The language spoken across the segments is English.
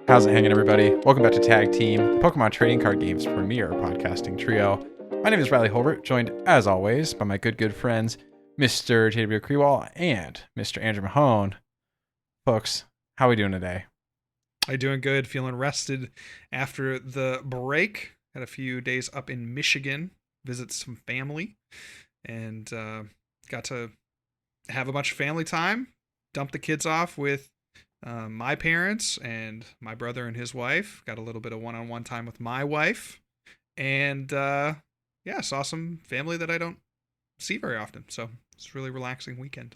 How's it hanging, everybody? Welcome back to Tag Team, the Pokemon trading card game's premier podcasting trio. My name is Riley Hulbert, joined, as always, by my good friends, Mr. JW Kriewall and Mr. Andrew Mahone. Folks, how are we doing today? I'm doing good, feeling rested after the break. Had a few days up in Michigan, visit some family, and got to have a bunch of family time, dump the kids off with my parents and my brother and his wife. Got a little bit of one-on-one time with my wife, and saw some family that I don't see very often. So it's a really relaxing weekend.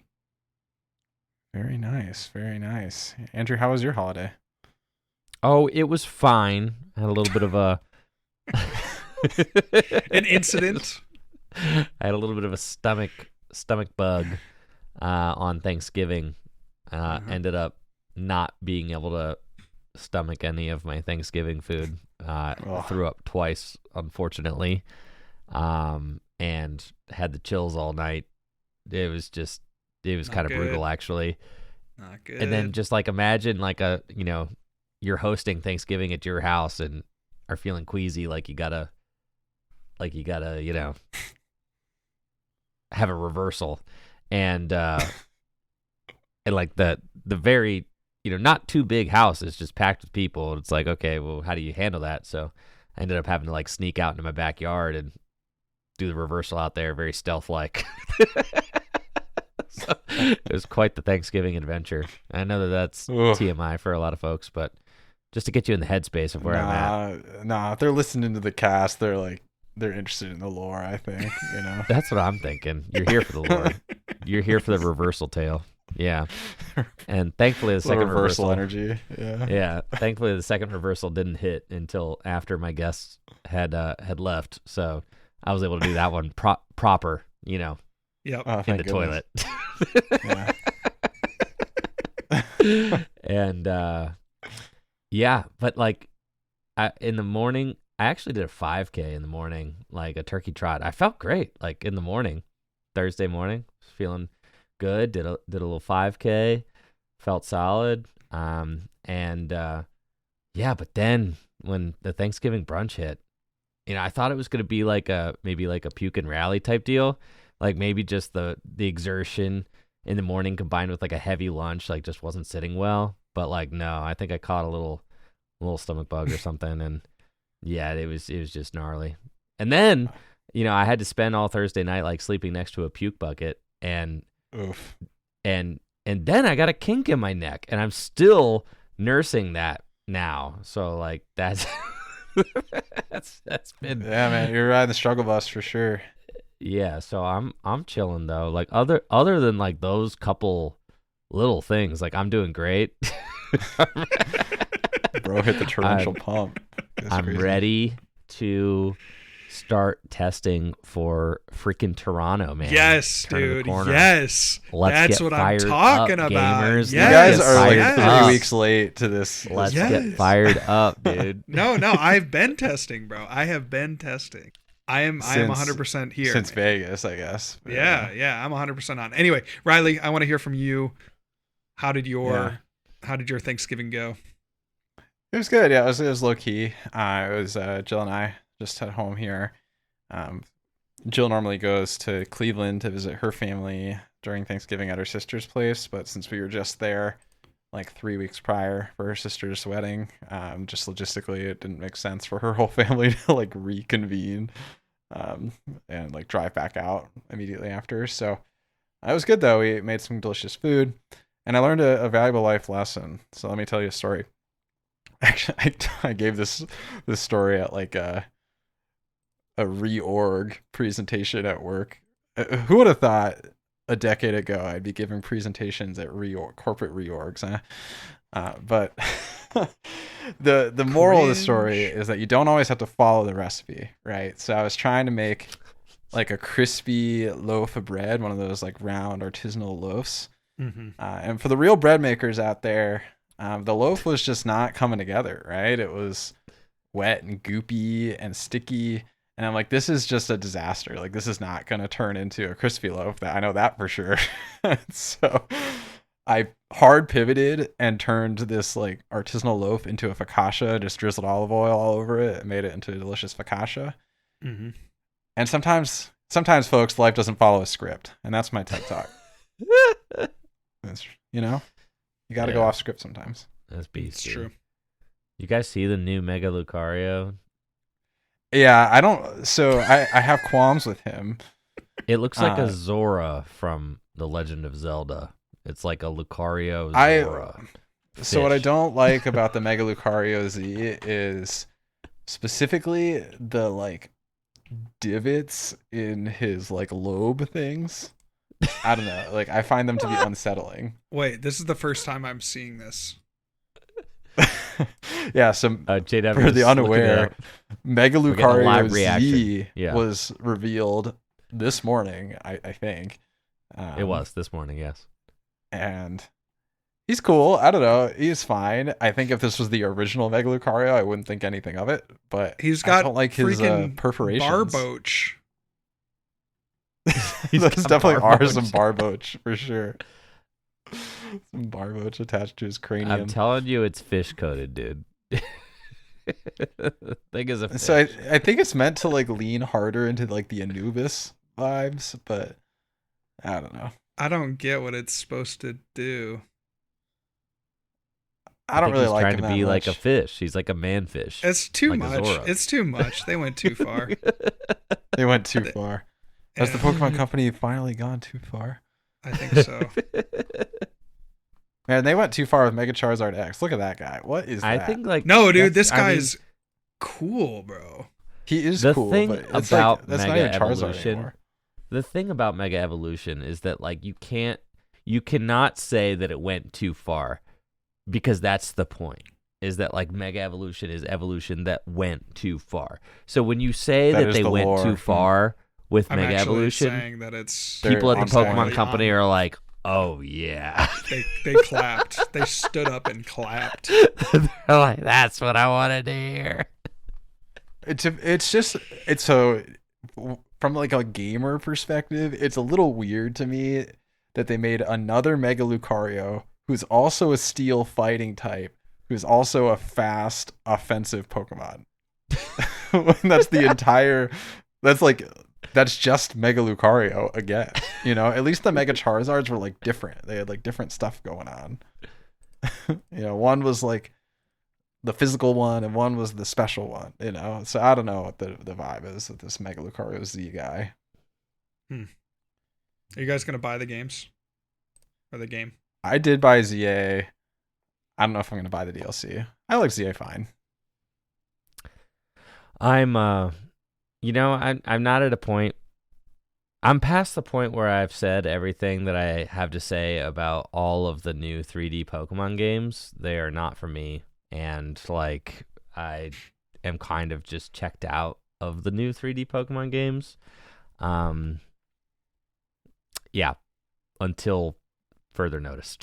Very nice, very nice. Andrew, how was your holiday? Oh, it was fine. I had a little bit of a an incident. I had a little bit of a stomach bug on Thanksgiving. Ended up not being able to stomach any of my Thanksgiving food. Threw up twice, unfortunately, and had the chills all night. It was kind of brutal, actually. Not good. And then just like imagine you're hosting Thanksgiving at your house and are feeling queasy, like you gotta have a reversal, and like the very not too big house is just packed with people. It's like, okay, well, how do you handle that? So I ended up having to like sneak out into my backyard and do the reversal out there, very stealth like. So it was quite the Thanksgiving adventure. I know that's TMI for a lot of folks, but just to get you in the headspace of where I'm at. Nah, if they're listening to the cast, they're interested in the lore, I think, That's what I'm thinking. You're here for the lore. You're here for the reversal tale. Yeah. And thankfully the second reversal energy. Yeah. Yeah. Thankfully the second reversal didn't hit until after my guests had left. So I was able to do that one proper, Yep. In the toilet. Yeah. And but like in the morning, I actually did a 5K in the morning, like a turkey trot. I felt great, like in the morning, Thursday morning, feeling good. Did a little 5K, felt solid. But then when the Thanksgiving brunch hit, I thought it was gonna be maybe like a puke and rally type deal, like maybe just the exertion in the morning combined with like a heavy lunch, like just wasn't sitting well. But like no, I think I caught a little stomach bug or something, and yeah, it was just gnarly. And then I had to spend all Thursday night like sleeping next to a puke bucket, and oof. And then I got a kink in my neck, and I'm still nursing that now. So like that's that's been, yeah, man, you're riding the struggle bus for sure. Yeah, so I'm chilling though. Like other than like those couple little things, like I'm doing great. Bro hit the torrential pump. I'm crazy. Ready to start testing for freaking Toronto, man. Yes, dude. Yes. That's what I'm talking about. Gamers. Yes. You guys are like Yes. 3 weeks late to this. Let's get fired up, dude. No, I've been testing, bro. I have been testing. I am 100% here. Since Vegas, I guess. Yeah, I'm 100% on. Anyway, Riley, I want to hear from you. How did your Thanksgiving go? It was good. Yeah, it was low key. It was Jill and I just at home here. Jill normally goes to Cleveland to visit her family during Thanksgiving at her sister's place, but since we were just there like 3 weeks prior for her sister's wedding, just logistically it didn't make sense for her whole family to like reconvene and like drive back out immediately after. So it was good though. We made some delicious food, and I learned a valuable life lesson. So let me tell you a story. Actually, I gave this story at like a reorg presentation at work. Who would have thought a decade ago I'd be giving presentations at corporate reorgs, huh? But the moral of the story is that you don't always have to follow the recipe, right? So I was trying to make like a crispy loaf of bread, one of those like round artisanal loaves. Mm-hmm. And for the real bread makers out there, the loaf was just not coming together, right? It was wet and goopy and sticky. And I'm like, this is just a disaster. Like, this is not going to turn into a crispy loaf. I know that for sure. So I hard pivoted and turned this like artisanal loaf into a focaccia, just drizzled olive oil all over it and made it into a delicious focaccia. Mm-hmm. And sometimes, folks, life doesn't follow a script, and that's my TED talk. It's, you got to go off script sometimes. That's beast. It's true. You guys see the new Mega Lucario? Yeah, I don't. So I have qualms with him. It looks like a Zora from The Legend of Zelda. It's like a Lucario Zora. So what I don't like about the Mega Lucario Z is specifically the like divots in his like lobe things. I don't know. Like I find them to be unsettling. Wait, this is the first time I'm seeing this. Yeah, so JW, for the unaware, Mega Lucario Z yeah. was revealed this morning, I think. It was this morning, yes. And he's cool. I don't know. He's fine. I think if this was the original Mega Lucario, I wouldn't think anything of it. But he's got I don't like his perforations. Barboach. Those definitely are some Barboach for sure. Some Barboach attached to his cranium. I'm telling you, it's fish coated, dude. Thing is a fish. So I think it's meant to like lean harder into like the Anubis vibes, but I don't know. I don't get what it's supposed to do. I don't really like him trying to that be much. like a fish. He's like a man fish. It's too like much. It's too much. They went too far. They went too far. Has the Pokemon Company finally gone too far? I think so. Man, they went too far with Mega Charizard X. Look at that guy. What is that? I think like no, dude, this guy's cool, bro. He is the cool. thing but it's about like, that's Mega not even Charizard Evolution. anymore. The thing about Mega Evolution is that like you cannot say that it went too far, because that's the point. Is that like Mega Evolution is evolution that went too far. So when you say that they went lore. too far with I'm Mega actually Evolution, saying that it's people at the exactly Pokemon Company are like, "Oh yeah." They clapped. They stood up and clapped. They're like, "That's what I wanted to hear." It's so from like a gamer perspective, it's a little weird to me that they made another Mega Lucario who's also a steel fighting type, who's also a fast offensive Pokemon. That's the entire. That's just Mega Lucario again. At least the Mega Charizards were like different. They had like different stuff going on. One was like the physical one, and one was the special one. So I don't know what the vibe is with this Mega Lucario Z guy. Are you guys gonna buy the games or the game? I did buy ZA. I don't know if I'm gonna buy the DLC. I like ZA fine. I'm not at a point. I'm past the point where I've said everything that I have to say about all of the new 3D Pokemon games. They are not for me, and like I am kind of just checked out of the new 3D Pokemon games. Yeah, until further notice.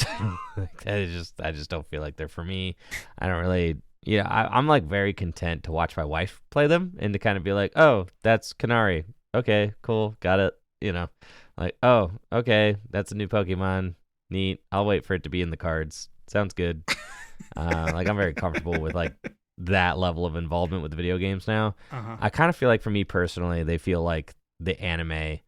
I just don't feel like they're for me. I don't really. Yeah, I'm like very content to watch my wife play them and to kind of be like, oh, that's Canary. Okay, cool, got it. Like, oh, okay, that's a new Pokemon. Neat. I'll wait for it to be in the cards. Sounds good. Like I'm very comfortable with like that level of involvement with video games now. Uh-huh. I kind of feel like for me personally, they feel like the anime,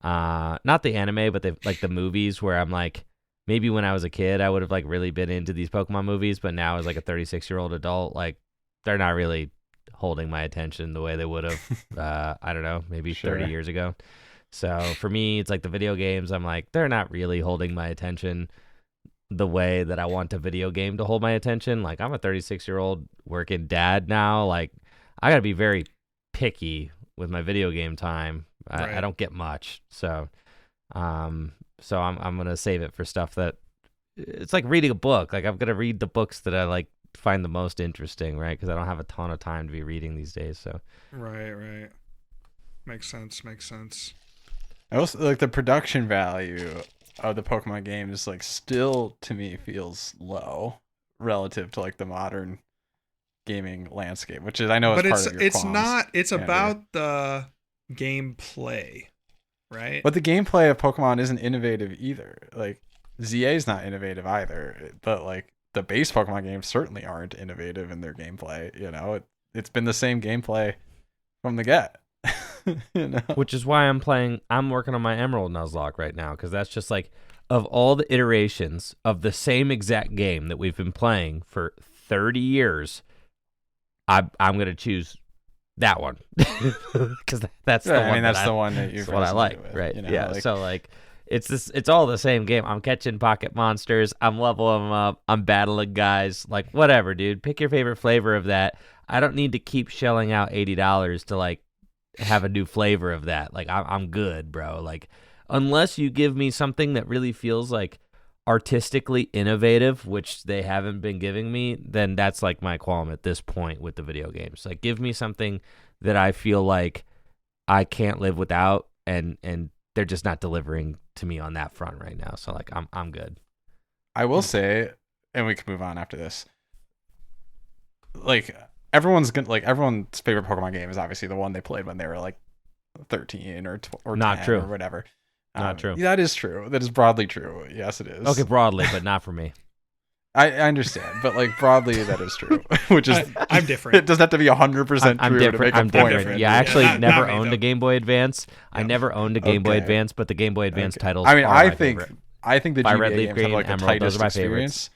not the anime, but like the movies where I'm like, maybe when I was a kid, I would have like really been into these Pokemon movies, but now as like a 36-year-old adult, like they're not really holding my attention the way they would have, I don't know, maybe 30 years ago. So for me, it's like the video games, I'm like, they're not really holding my attention the way that I want a video game to hold my attention. Like I'm a 36-year-old working dad now. Like I gotta be very picky with my video game time. Right. I don't get much. So I'm gonna save it for stuff that it's like reading a book. Like I'm gonna read the books that I like find the most interesting, right? Because I don't have a ton of time to be reading these days. So right, makes sense. I also like the production value of the Pokemon games. Like still to me feels low relative to like the modern gaming landscape, which is I know but is part of your it's qualms, not. It's Andrew. about the gameplay. Right. But the gameplay of Pokemon isn't innovative either. Like ZA's not innovative either, but like the base Pokemon games certainly aren't innovative in their gameplay. It's been the same gameplay from the get. Which is why I'm working on my Emerald Nuzlocke right now, because that's just like, of all the iterations of the same exact game that we've been playing for 30 years, I'm going to choose that one. Because that's the one. I mean, that's the one that what I like, with, right? Yeah. So like, it's all the same game. I'm catching pocket monsters. I'm leveling them up. I'm battling guys. Like, whatever, dude. Pick your favorite flavor of that. I don't need to keep shelling out $80 to like have a new flavor of that. Like, I'm good, bro. Like, unless you give me something that really feels like artistically innovative, which they haven't been giving me, then that's like my qualm at this point with the video games. Like, give me something that I feel like I can't live without, and they're just not delivering to me on that front right now. So like, I'm good. I will say, and we can move on after this. Like, everyone's favorite Pokemon game is obviously the one they played when they were like 13 or Not 10 true. or whatever. Not true. That is true. That is broadly true. Yes, it is. Okay, broadly, but not for me. I understand, but like broadly, that is true. Which is, I'm different. It doesn't have to be 100% I'm true different. to make I'm a point. different. Yeah, I actually not never me, owned though. a Game Boy Advance. I never owned a Game Boy Okay. Advance, but the Game Boy Advance titles. I mean, are I my think favorite. the Fire GBA Red, Leaf games Green, have like the Emerald, those tightest are my experience.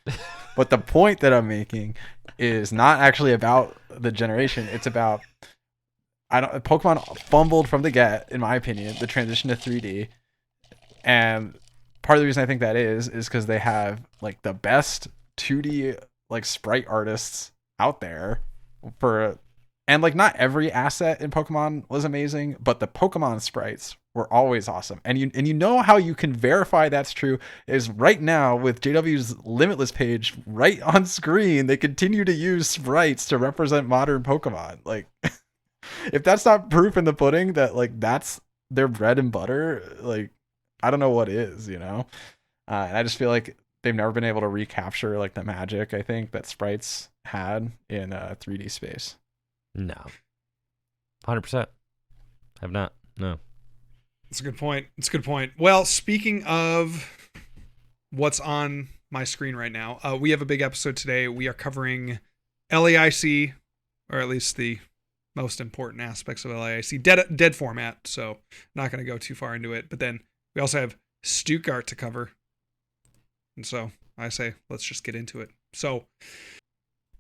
But the point that I'm making is not actually about the generation. It's about Pokemon fumbled from the get, in my opinion, the transition to 3D. And part of the reason I think that is because they have like the best 2D like sprite artists out there and like not every asset in Pokemon was amazing, but the Pokemon sprites were always awesome. And you know how you can verify that's true is right now with JW's Limitless page right on screen, they continue to use sprites to represent modern Pokemon. Like, if that's not proof in the pudding that like that's their bread and butter, like I don't know what is, And I just feel like they've never been able to recapture like the magic I think that sprites had in 3D space. No. 100%. Have not. No. It's a good point. Well, speaking of what's on my screen right now, we have a big episode today. We are covering LAIC, or at least the most important aspects of LAIC, dead format. So not going to go too far into it. But then we also have Stuttgart to cover. And so I say, let's just get into it. So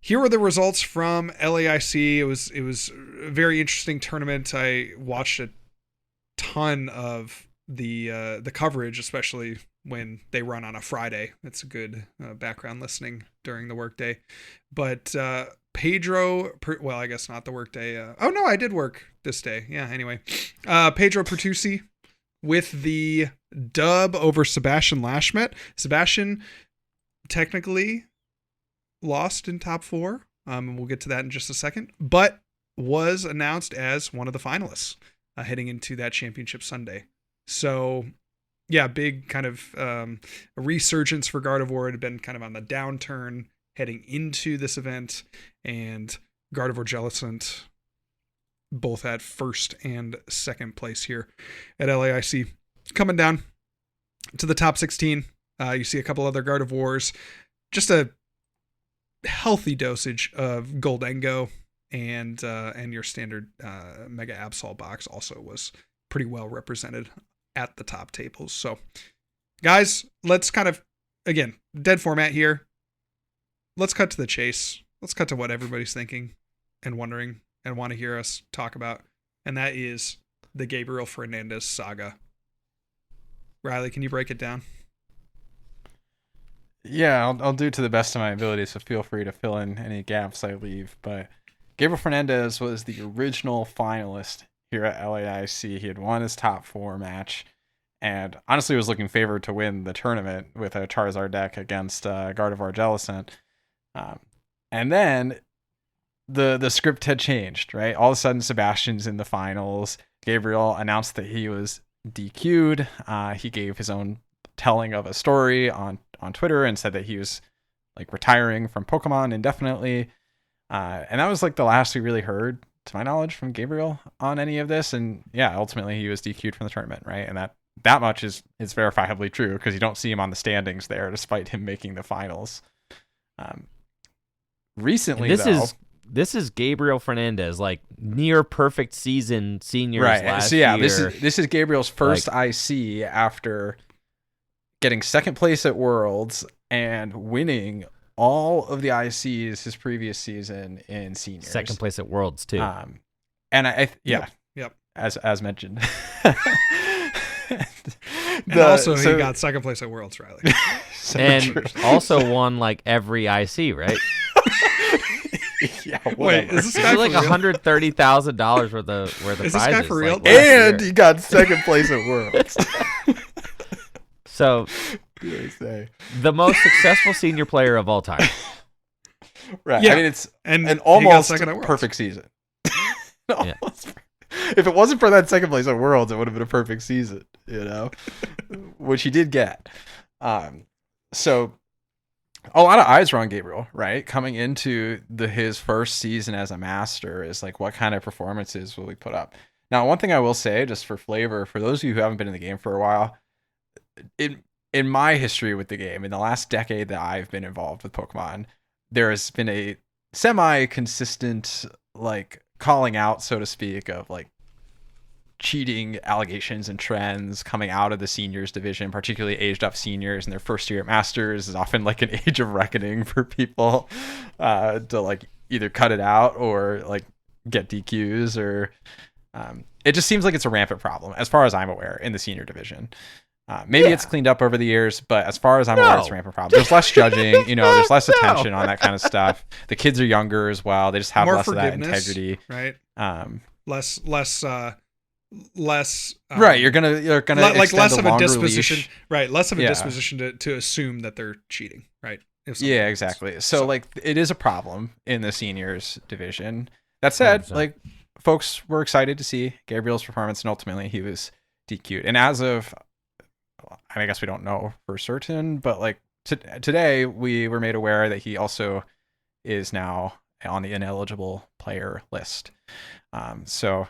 here are the results from LAIC. It was a very interesting tournament. I watched a ton of the coverage, especially when they run on a Friday. It's a good background listening during the workday. But Pedro, well, I guess not the workday. Oh no, I did work this day. Yeah. Anyway, Pedro Pertusi with the dub over Sebastian Lashmet. Sebastian technically lost in top 4. And we'll get to that in just a second, but was announced as one of the finalists heading into that championship Sunday. So yeah, big kind of a resurgence for Gardevoir. It had been kind of on the downturn heading into this event, and Gardevoir Jellicent both at first and second place here at LAIC. Coming down to the top 16, you see a couple other Gardevoirs, just a healthy dosage of Goldengo, and your standard Mega Absol box also was pretty well represented at the top tables. So guys, let's kind of, again, dead format here. Let's cut to the chase. Let's cut to what everybody's thinking and wondering and want to hear us talk about. And that is the Gabriel Fernandez saga. Riley, can you break it down? Yeah, I'll do to the best of my ability, so feel free to fill in any gaps I leave. But Gabriel Fernandez was the original finalist here at LAIC. He had won his top 4 match, and honestly was looking favored to win the tournament with a Charizard deck against Gardevoir Jellicent. And then the script had changed, right? All of a sudden, Sebastian's in the finals. Gabriel announced that he was DQ'd. He gave his own telling of a story on Twitter and said that he was like retiring from Pokemon indefinitely. And that was like the last we really heard, to my knowledge, from Gabriel on any of this. And yeah, ultimately he was DQ'd from the tournament, right? And that that much is verifiably true because you don't see him on the standings there, despite him making the finals. Recently, this is Gabriel Fernandez, like near perfect season seniors right? last So yeah, year. this is Gabriel's first IC after getting second place at Worlds and winning all of the ICs his previous season in seniors. Second place at Worlds too. And yep. As mentioned. And also he got second place at Worlds, Riley. And also won like every IC, right? Yeah, wait, is this guy like $130,000 worth of prizes? Is this guy for real? Like, and he got second place at Worlds. So, the most successful senior player of all time. Right. Yeah. I mean, it's and an almost second at Worlds. perfect season. If it wasn't for that second place at Worlds, it would have been a perfect season, which he did get. So a lot of eyes were on Gabriel, right? Coming into his first season as a master is like, what kind of performances will we put up? Now, one thing I will say, just for flavor, for those of you who haven't been in the game for a while, in my history with the game, in the last decade that I've been involved with Pokemon, there has been a semi-consistent, like, calling out, so to speak, of like cheating allegations and trends coming out of the seniors division, particularly aged up seniors in their first year at Masters is often like an age of reckoning for people to like either cut it out or like get DQs or it just seems like it's a rampant problem as far as I'm aware in the senior division. Maybe it's cleaned up over the years, but as far as I'm aware, it's a rampant problem. There's less judging, there's less attention on that kind of stuff. The kids are younger as well. They just have more less of that integrity. Right. Less right. You're gonna like less of a disposition. Leash. Right. Less of a disposition to assume that they're cheating. Right. Yeah, exactly. So like it is a problem in the seniors division. That said, 100%. Like folks were excited to see Gabriel's performance and ultimately he was DQ'd. And as of, I guess we don't know for certain, but like today we were made aware that he also is now on the ineligible player list. So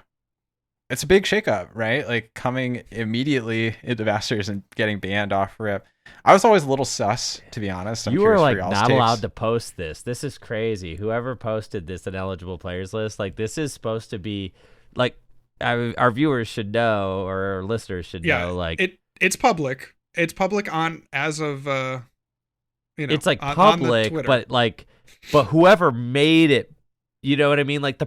it's a big shakeup, right? Like coming immediately into Masters and getting banned off rip. I was always a little sus, to be honest. You were like not allowed to post this. This is crazy. Whoever posted this ineligible players list, like this is supposed to be like our viewers should know or our listeners should know. Like it's public. It's public on as of it's like public, but whoever made it, you know what I mean? Like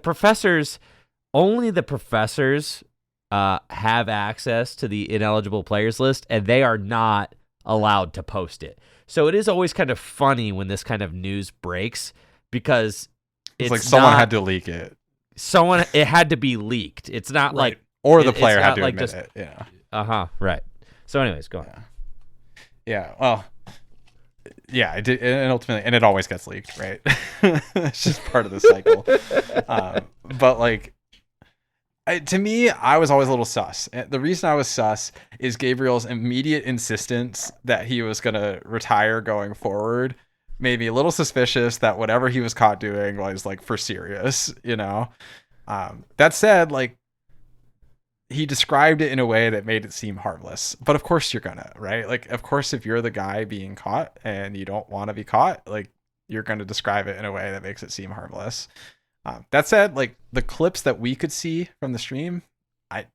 only the professors have access to the ineligible players list, and they are not allowed to post it. So it is always kind of funny when this kind of news breaks because it's like someone had to leak it. It had to be leaked. It's not like or the player had to admit it. Yeah. Right. So anyways, go on. Yeah. Well, yeah, it did, and ultimately, and it always gets leaked, right? It's just part of the cycle. But like, to me, I was always a little sus. The reason I was sus is Gabriel's immediate insistence that he was going to retire going forward made me a little suspicious that whatever he was caught doing was like for serious, That said, like, he described it in a way that made it seem harmless. But of course you're gonna, right? Like, of course, if you're the guy being caught and you don't want to be caught, like, you're going to describe it in a way that makes it seem harmless. That said, like, the clips that we could see from the stream, I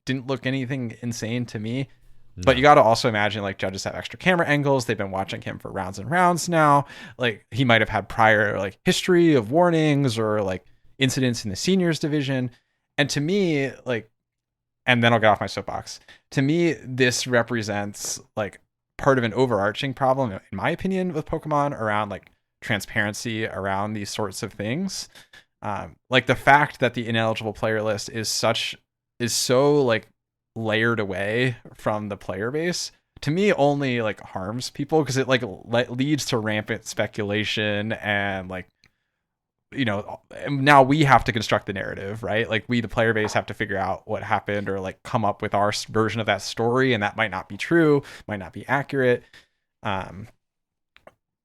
didn't look anything insane to me. No. But you got to also imagine, like, judges have extra camera angles. They've been watching him for rounds and rounds now. Like, he might have had prior, like, history of warnings or, like, incidents in the seniors division. And to me, like, and then I'll get off my soapbox. To me, this represents, like, part of an overarching problem, in my opinion, with Pokemon around, like, transparency around these sorts of things. Like, the fact that the ineligible player list is so like layered away from the player base, to me only like harms people because it like leads to rampant speculation and like, now we have to construct the narrative, right? Like, we, the player base, have to figure out what happened or like come up with our version of that story, and that might not be true, might not be accurate. And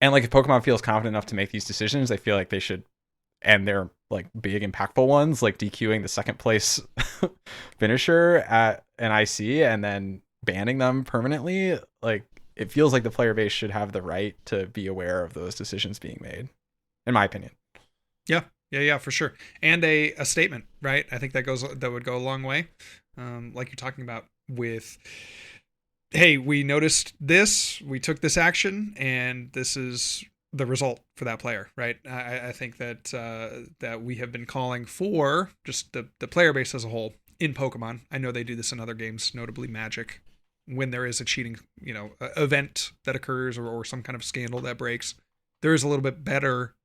like, if Pokemon feels confident enough to make these decisions, they feel like they should, and they're like big impactful ones, like DQing the second place finisher at an IC and then banning them permanently, like it feels like the player base should have the right to be aware of those decisions being made, in my opinion. Yeah, for sure. And a statement, right? I think that would go a long way. Like you're talking about with, hey, we noticed this, we took this action, and this is the result for that player, right? I think that that we have been calling for just the player base as a whole in Pokemon. I know they do this in other games, notably Magic, when there is a cheating, event that occurs or some kind of scandal that breaks. There is a little bit better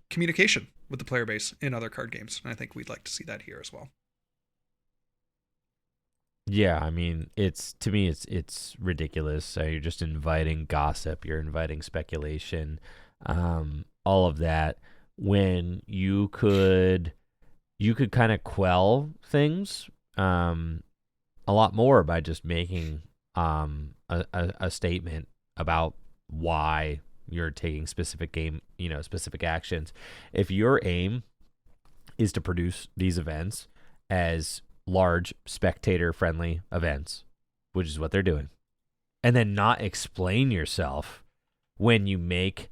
communication with the player base in other card games, and I think we'd like to see that here as well. Yeah, I mean, it's ridiculous. So you're just inviting gossip, you're inviting speculation, all of that, when you could kind of quell things a lot more by just making a statement about why you're taking specific actions. If your aim is to produce these events as large spectator-friendly events, which is what they're doing, and then not explain yourself when you make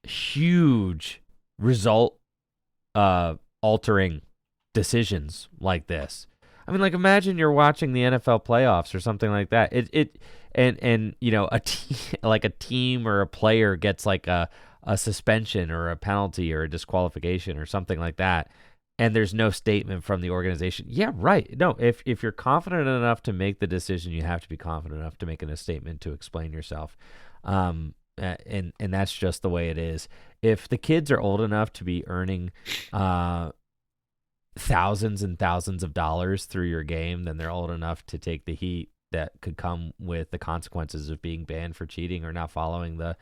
huge result altering decisions like this. I mean, like, imagine you're watching the NFL playoffs or something like that. And a team or a player gets like a suspension or a penalty or a disqualification or something like that, and there's no statement from the organization. Yeah, right. No, if you're confident enough to make the decision, you have to be confident enough to make a statement to explain yourself. And that's just the way it is. If the kids are old enough to be earning thousands and thousands of dollars through your game, then they're old enough to take the heat that could come with the consequences of being banned for cheating or not following the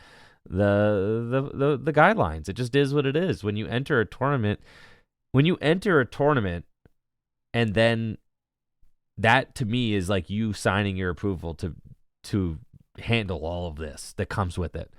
guidelines. It just is what it is. When you enter a tournament, and then that to me is like you signing your approval to handle all of this that comes with it,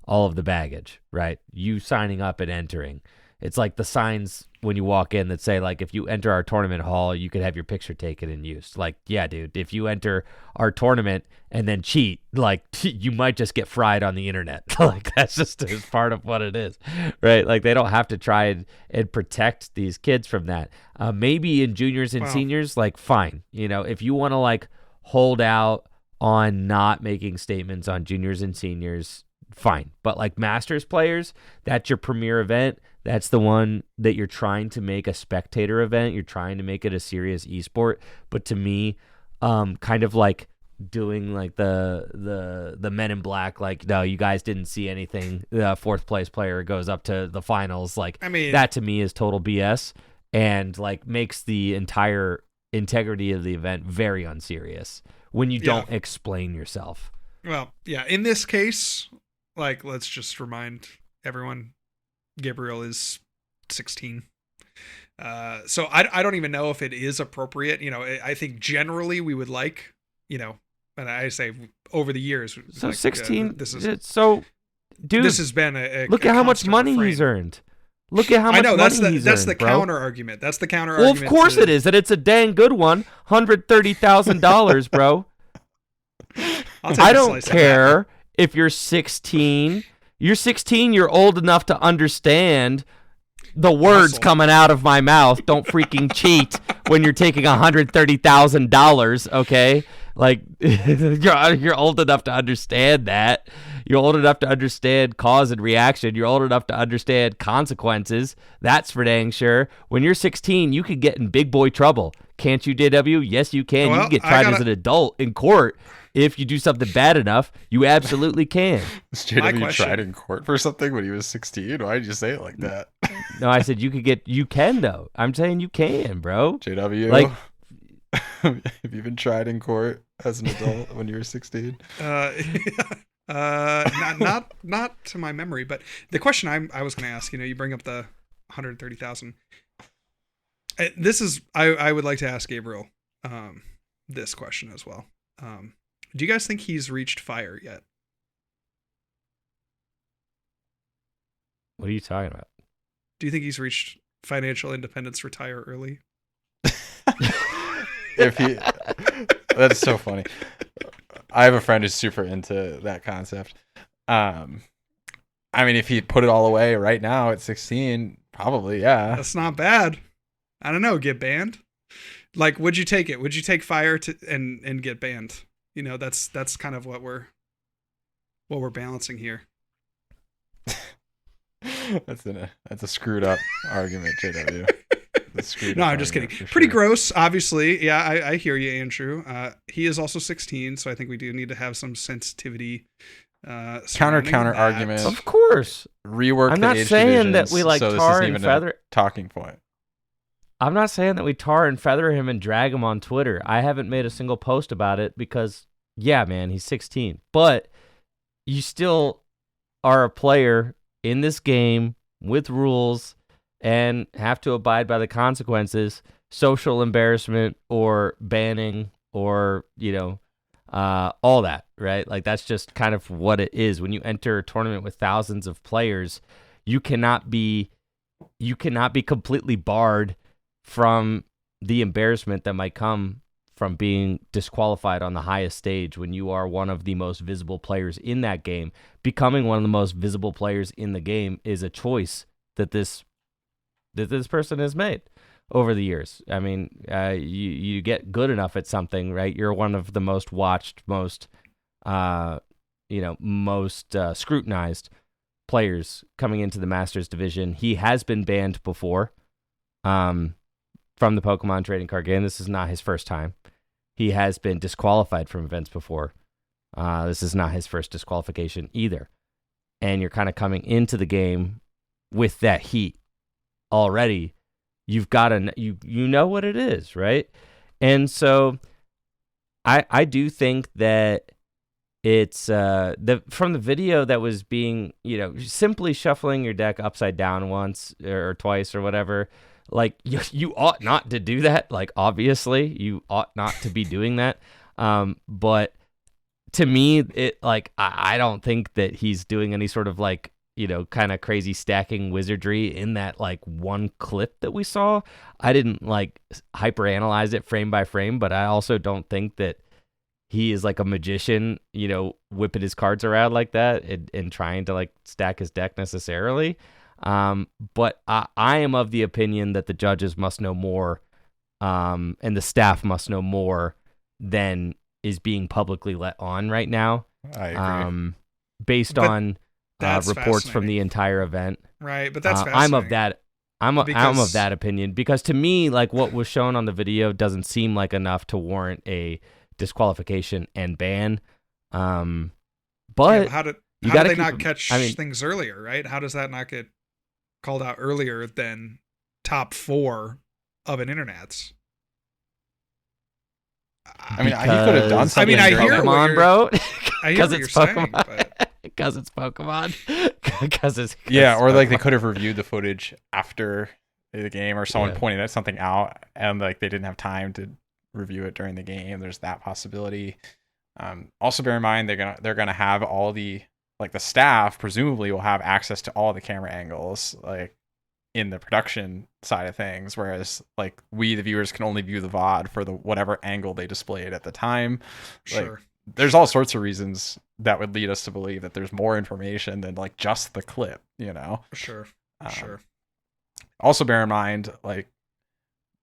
all of the baggage, right? You signing up and entering. It's like the signs when you walk in that say, like, if you enter our tournament hall, you could have your picture taken and used. Like, yeah, dude, if you enter our tournament and then cheat, like, you might just get fried on the internet. Like, that's just part of what it is, right? Like, they don't have to try and protect these kids from that. Maybe in juniors and seniors, like, fine. If you want to, like, hold out on not making statements on juniors and seniors, fine. But, like, Masters players, that's your premier event. That's the one that you're trying to make a spectator event. You're trying to make it a serious esport. But to me, kind of like doing like the Men in Black, like, no, you guys didn't see anything. The fourth place player goes up to the finals. Like, I mean, that to me is total BS and like makes the entire integrity of the event very unserious when you don't explain yourself. Well, yeah, in this case, like, let's just remind everyone, Gabriel is 16. So I don't even know if it is appropriate. I think generally we would like, and I say over the years. So like, 16. This has been a look at how much money he's earned. Look at how much money he's earned. That's the bro. counter argument. That's the counter argument. argument. Well, of course it is, and it's a dang good one. $130,000, bro. I don't care if you're 16. You're 16, you're old enough to understand the words coming out of my mouth. Don't freaking cheat when you're taking $130,000, okay? Like, you're old enough to understand that. You're old enough to understand cause and reaction. You're old enough to understand consequences. That's for dang sure. When you're 16, you could get in big boy trouble. Can't you, JW? Yes, you can. You can get tried as an adult in court. If you do something bad enough, you absolutely can. Was JW tried in court for something when he was 16? Why did you say it like that? No, I said you can though. I'm saying you can, bro. JW, like, have you been tried in court as an adult when you were 16? Not to my memory, but the question I was going to ask, you bring up the 130,000. This is I would like to ask Gabriel this question as well. Do you guys think he's reached fire yet? What are you talking about? Do you think he's reached financial independence, retire early? That's so funny. I have a friend who's super into that concept. I mean, if he put it all away right now at 16, probably, yeah. That's not bad. I don't know, get banned? Like, would you take it? Would you take fire and get banned? You know, that's kind of what we're balancing here. That's a screwed up argument, JW. No, I'm just kidding. Pretty gross, obviously. Yeah, I hear you, Andrew. He is also 16, so I think we do need to have some sensitivity. Counter argument. Of course. Rework. I'm the not age saying that we like so tar and feather. Talking point. I'm not saying that we tar and feather him and drag him on Twitter. I haven't made a single post about it because, yeah, man, he's 16. But you still are a player in this game with rules and have to abide by the consequences, social embarrassment or banning or, all that, right? Like, that's just kind of what it is. When you enter a tournament with thousands of players, you cannot be completely barred from the embarrassment that might come from being disqualified on the highest stage when you are one of the most visible players in that game. Becoming one of the most visible players in the game is a choice that this person has made over the years. I mean, you get good enough at something, right? You're one of the most watched, most scrutinized players coming into the Masters division. He has been banned before from the Pokemon trading card game. This is not his first time. He has been disqualified from events before. This is not his first disqualification either. And you're kind of coming into the game with that heat already. You've got to, you know what it is, right? And so I do think that it's from the video that was being, simply shuffling your deck upside down once or twice or whatever. Like, you ought not to do that. Like, obviously, you ought not to be doing that. But to me, I don't think that he's doing any sort of kind of crazy stacking wizardry in that one clip that we saw. I didn't hyper-analyze it frame by frame, but I also don't think that he is like a magician, whipping his cards around like that and trying to stack his deck necessarily. But I am of the opinion that the judges must know more, and the staff must know more than is being publicly let on right now. I agree. Based on reports from the entire event. Right, but that's fascinating. I'm of that opinion because to me, what was shown on the video doesn't seem like enough to warrant a disqualification and ban. But how did they not catch things earlier, right? How does that not get called out earlier than top 4 of an internet's? I mean, he could have done something. I hear Pokemon, bro. I hear what you're saying, but because it's Pokemon. Or they could have reviewed the footage after the game, or someone pointed something out, and they didn't have time to review it during the game. There's that possibility. Also, bear in mind they're gonna have all the the staff presumably will have access to all the camera angles in the production side of things, whereas we the viewers can only view the VOD for the whatever angle they displayed at the time. Sure. There's all sorts of reasons that would lead us to believe that there's more information than just the clip, Sure. Sure. Also bear in mind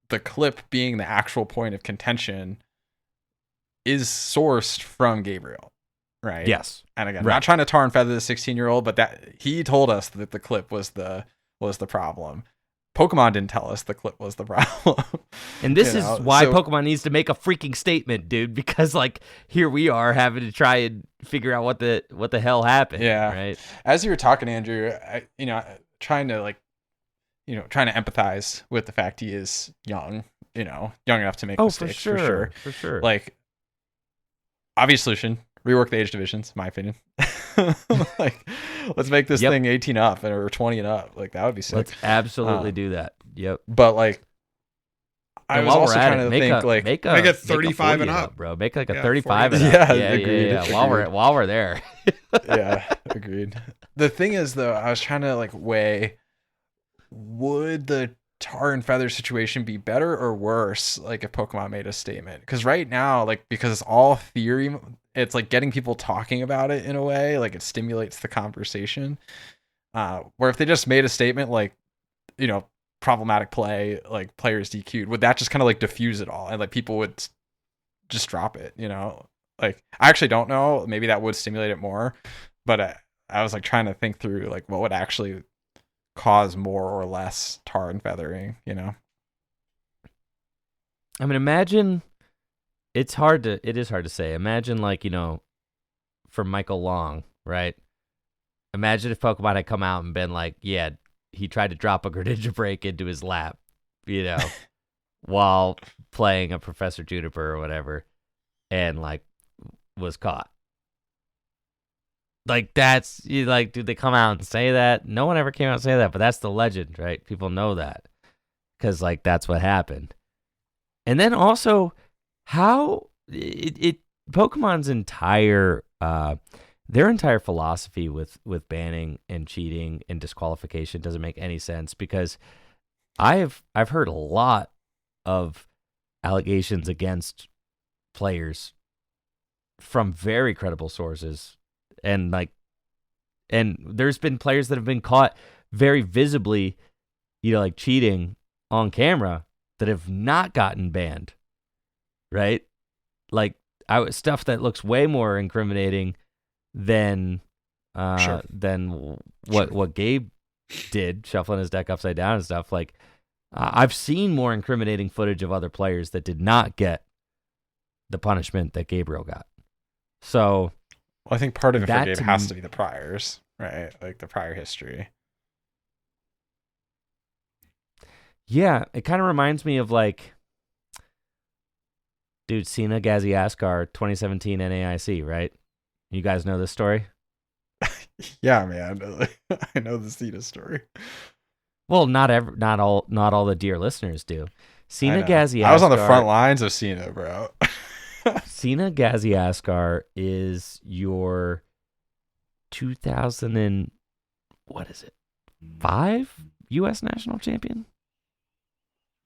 the clip being the actual point of contention is sourced from Gabriel, right? Yes. And again, not trying to tar and feather the 16-year-old, but that he told us that the clip was the problem. Pokemon didn't tell us the clip was the problem. And this is why Pokemon needs to make a freaking statement, dude, because here we are having to try and figure out what the hell happened. Yeah. Right. As you were talking, Andrew, trying to empathize with the fact he is young, young enough to make mistakes. For sure. Obvious solution, rework the age divisions, my opinion. Let's make this thing 18 up or 20 and up. That would be sick. Let's absolutely do that. Yep. But I was also trying to think make a 35 and up, bro. Make a 35 and up. Agreed. While we're there. Yeah, agreed. The thing is though, I was trying to weigh, would the tar and feather situation be better or worse, like if Pokemon made a statement? Because right now, like, because it's all theory, it's like getting people talking about it in a way, like it stimulates the conversation. Where if they just made a statement like, you know, problematic play, like players DQ'd, would that just kind of like diffuse it all and like people would just drop it, you know? Like, I actually don't know. Maybe that would stimulate it more, but I was like trying to think through like what would actually cause more or less tar and feathering, you know? I mean, imagine it is hard to say. Imagine like, you know, for Michael Long, right? Imagine if Pokemon had come out and been like, yeah, he tried to drop a Greninja break into his lap, you know, while playing a Professor Juniper or whatever, and like was caught. Like that's like, did they come out and say that? No one ever came out and say that, but that's the legend, right? People know that because like that's what happened. And then also, how it Pokemon's entire their entire philosophy with banning and cheating and disqualification doesn't make any sense, because I've heard a lot of allegations against players from very credible sources, and there's been players that have been caught very visibly, you know, like cheating on camera, that have not gotten banned, right? Like stuff that looks way more incriminating than Sure. than what Gabe did, shuffling his deck upside down and stuff. Like I've seen more incriminating footage of other players that did not get the punishment that Gabriel got. So Well, I think part of it for that Gabe to has me- to be the priors, right? Like the prior history. yeah, it kind of reminds me of like, dude, Cena Gaziaskar 2017 NAIC, right? You guys know this story? Yeah, man. I know the Cena story. Well, not all the dear listeners do. Cena I know. Gaziaskar. I was on the front lines of Cena, bro. Cena Gaziaskar is your 2000 and what is it? 5 U.S. national champion.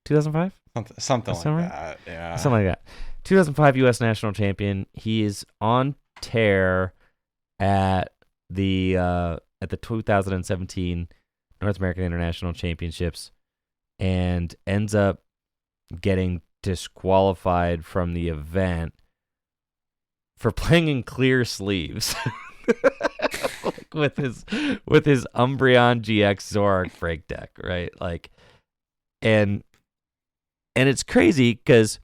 2005. Something like Something that. Yeah. Something like that. 2005 U.S. national champion. He is on tear at the 2017 North American International Championships, and ends up getting disqualified from the event for playing in clear sleeves. Like with his Umbreon GX Zoroark break deck, right? Like, and it's crazy because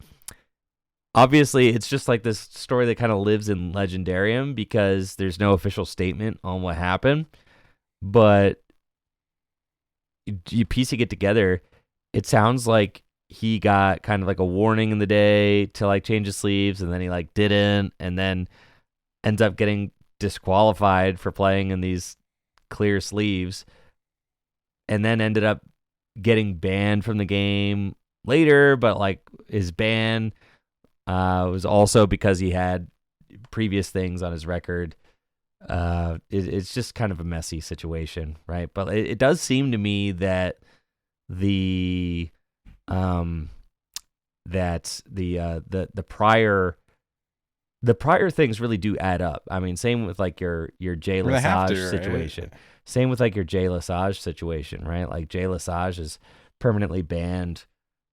obviously it's just like this story that kind of lives in legendarium because there's no official statement on what happened, but you piecing it together, it sounds like he got kind of like a warning in the day to like change his sleeves, and then he like didn't, and then ends up getting disqualified for playing in these clear sleeves, and then ended up getting banned from the game later, but like his ban was also because he had previous things on his record. It's just kind of a messy situation, right? But it does seem to me that the prior things really do add up. I mean, same with like your Jay They have to, Lesage right? situation. Same with like your Jay Lesage situation, right? Like Jay Lesage is permanently banned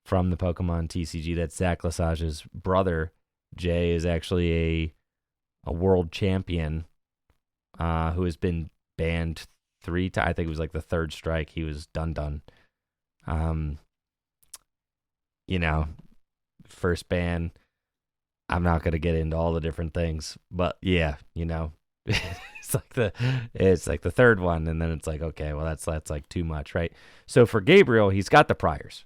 from the Pokemon TCG. That's Zach Lesage's brother. Jay is actually a world champion who has been banned 3 times. I think it was like the third strike. He was done. You know, first ban. I'm not going to get into all the different things, but yeah, you know, it's like the third one, and then it's like, okay, well that's like too much, right? So for Gabriel, he's got the priors,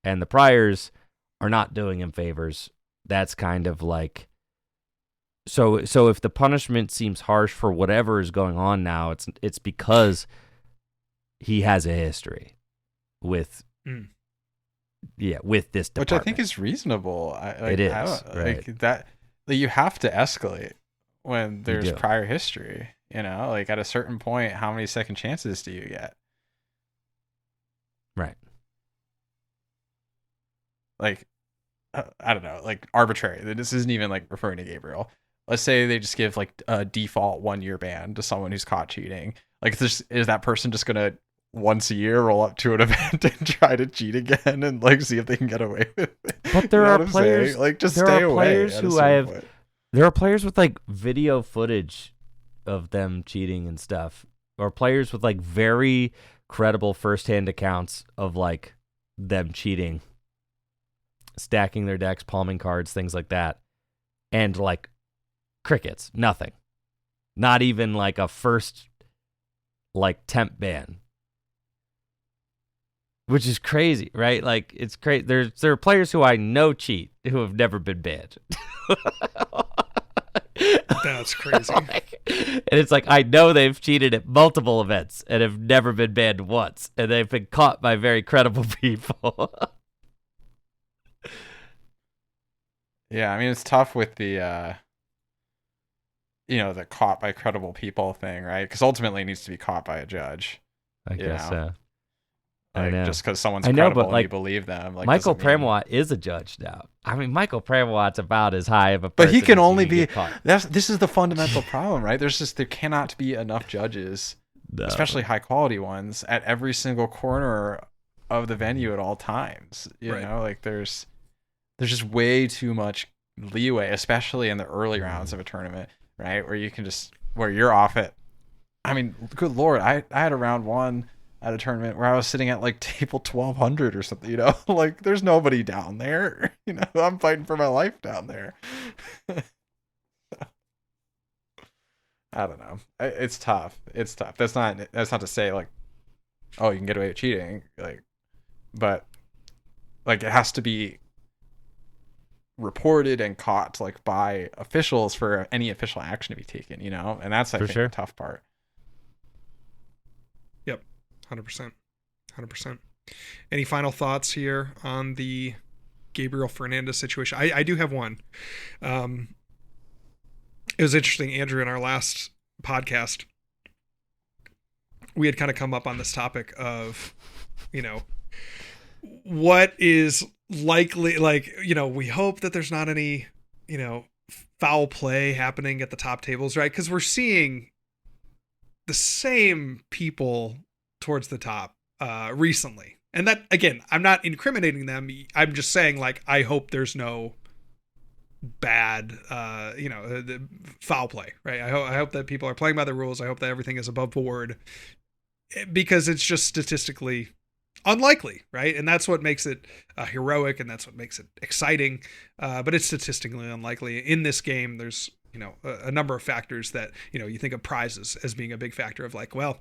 and the priors are not doing him favors. That's kind of like, so if the punishment seems harsh for whatever is going on now, it's because he has a history with with this department. Which I think is reasonable. It is, I don't, right. like that. Like, you have to escalate when there's do. prior history. You know, like at a certain point, how many second chances do you get? Right. like I don't know, like arbitrary. This isn't even like referring to Gabriel. Let's say they just give like a default 1-year ban to someone who's caught cheating. Like, is that person just gonna once a year roll up to an event and try to cheat again and like see if they can get away with it? But there are what I'm players saying? Like, just there stay are away. players at a who certain point. there are players with like video footage of them cheating and stuff, or players with like very credible firsthand accounts of like them cheating, stacking their decks, palming cards, things like that, and like crickets, nothing, not even like a first like temp ban, which is crazy, right? Like, it's crazy. There are players who I know cheat who have never been banned. That's crazy. And it's like, I know they've cheated at multiple events and have never been banned once, and they've been caught by very credible people. Yeah, I mean, it's tough with the the caught by credible people thing, right? Because ultimately it needs to be caught by a judge. I guess so. Like, I know. just because someone's I know, credible but, and like, you believe them. Like, Michael doesn't mean- Pramawat is a judge now. I mean, Michael Pramawat's about as high of a But person he can as only you be. get caught. This is the fundamental problem, right? There cannot be enough judges, No. especially high quality ones, at every single corner of the venue at all times. You Right. know, like there's just way too much leeway, especially in the early rounds of a tournament, right? Where you're off it. I mean, good Lord, I had a round 1 at a tournament where I was sitting at like table 1200 or something, like there's nobody down there, I'm fighting for my life down there. I don't know. It's tough. That's not to say like, oh, you can get away with cheating, like, but like it has to be reported and caught like by officials for any official action to be taken, and that's I For think sure. the tough part. Yep, 100%. Any final thoughts here on the Gabriel Fernandez situation? I do have one. It was interesting, Andrew, in our last podcast, we had kind of come up on this topic of, what is likely, like, we hope that there's not any, foul play happening at the top tables, right? Because we're seeing the same people towards the top recently. And that, again, I'm not incriminating them. I'm just saying, like, I hope there's no bad, foul play, right? I hope that people are playing by the rules. I hope that everything is above board, because it's just statistically unlikely, right? And that's what makes it heroic, and that's what makes it exciting. But it's statistically unlikely. In this game, there's a number of factors that you think of prizes as being a big factor of, like, well,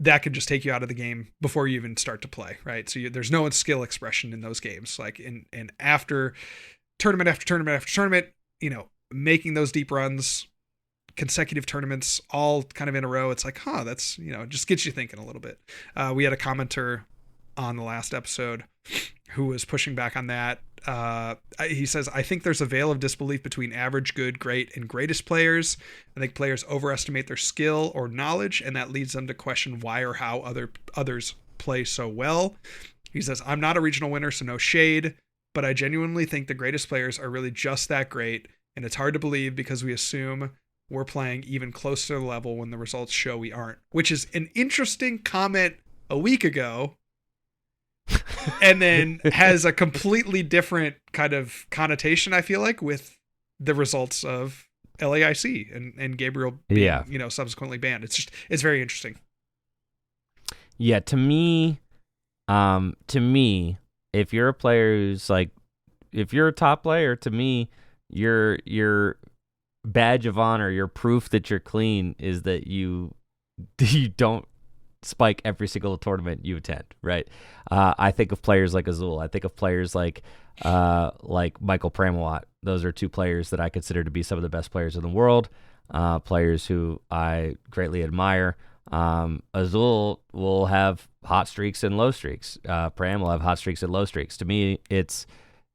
that could just take you out of the game before you even start to play, right? So there's no skill expression in those games. Like in after tournament after tournament after tournament, making those deep runs, consecutive tournaments, all kind of in a row. It's like, that's, just gets you thinking a little bit. We had a commenter on the last episode who was pushing back on that. He says, I think there's a veil of disbelief between average, good, great, and greatest players. I think players overestimate their skill or knowledge, and that leads them to question why or how others play so well. He says, I'm not a regional winner, so no shade, but I genuinely think the greatest players are really just that great, and it's hard to believe because we assume we're playing even closer to the level when the results show we aren't, which is an interesting comment a week ago, and then has a completely different kind of connotation, I feel like, with the results of LAIC and Gabriel being, subsequently banned. It's very interesting. Yeah, to me, if you're a player who's like, if you're a top player, to me, your badge of honor, your proof that you're clean is that you don't spike every single tournament you attend, right? I think of players like Azul. I think of players like Michael Pramawat. Those are two players that I consider to be some of the best players in the world, players who I greatly admire. Azul will have hot streaks and low streaks. Pram will have hot streaks and low streaks. To me, it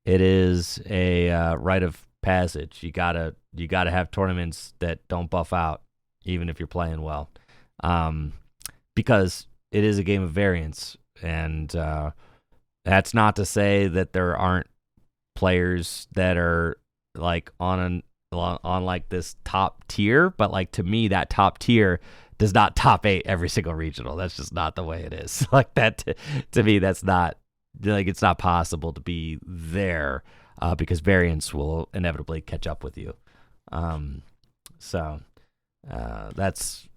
is a rite of passage. You gotta have tournaments that don't buff out, even if you're playing well, because it is a game of variance, and That's not to say that there aren't players that are like on like this top tier, but like to me that top tier does not top 8 every single regional. That's just not the way it is. Like that to me that's not like it's not possible to be there because variance will inevitably catch up with you. So that's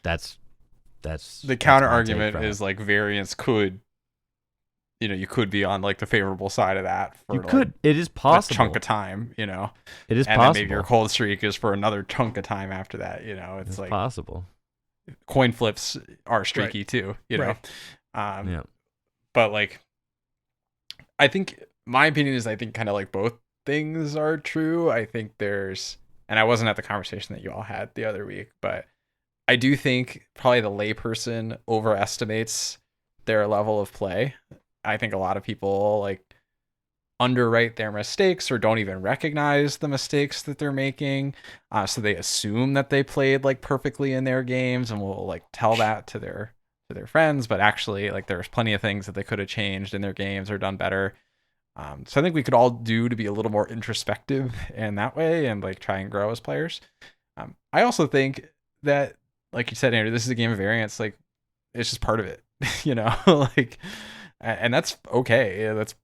that's the counter my take argument from is it. like variance could, you could be on like the favorable side of that for You like could. It is a possible. chunk of time, It is and possible. then maybe your cold streak is for another chunk of time after that. It's like possible. coin flips are streaky too, Right. Yeah. But like, I think my opinion is I think kind of like both things are true. I think and I wasn't at the conversation that you all had the other week, but I do think probably the layperson overestimates their level of play. I think a lot of people like underwrite their mistakes or don't even recognize the mistakes that they're making. So they assume that they played like perfectly in their games and will like tell that to their friends, but actually like there's plenty of things that they could have changed in their games or done better. So I think we could all do to be a little more introspective in that way and like try and grow as players. I also think that, like you said, Andrew, this is a game of variance. Like it's just part of it, like, and that's okay. That's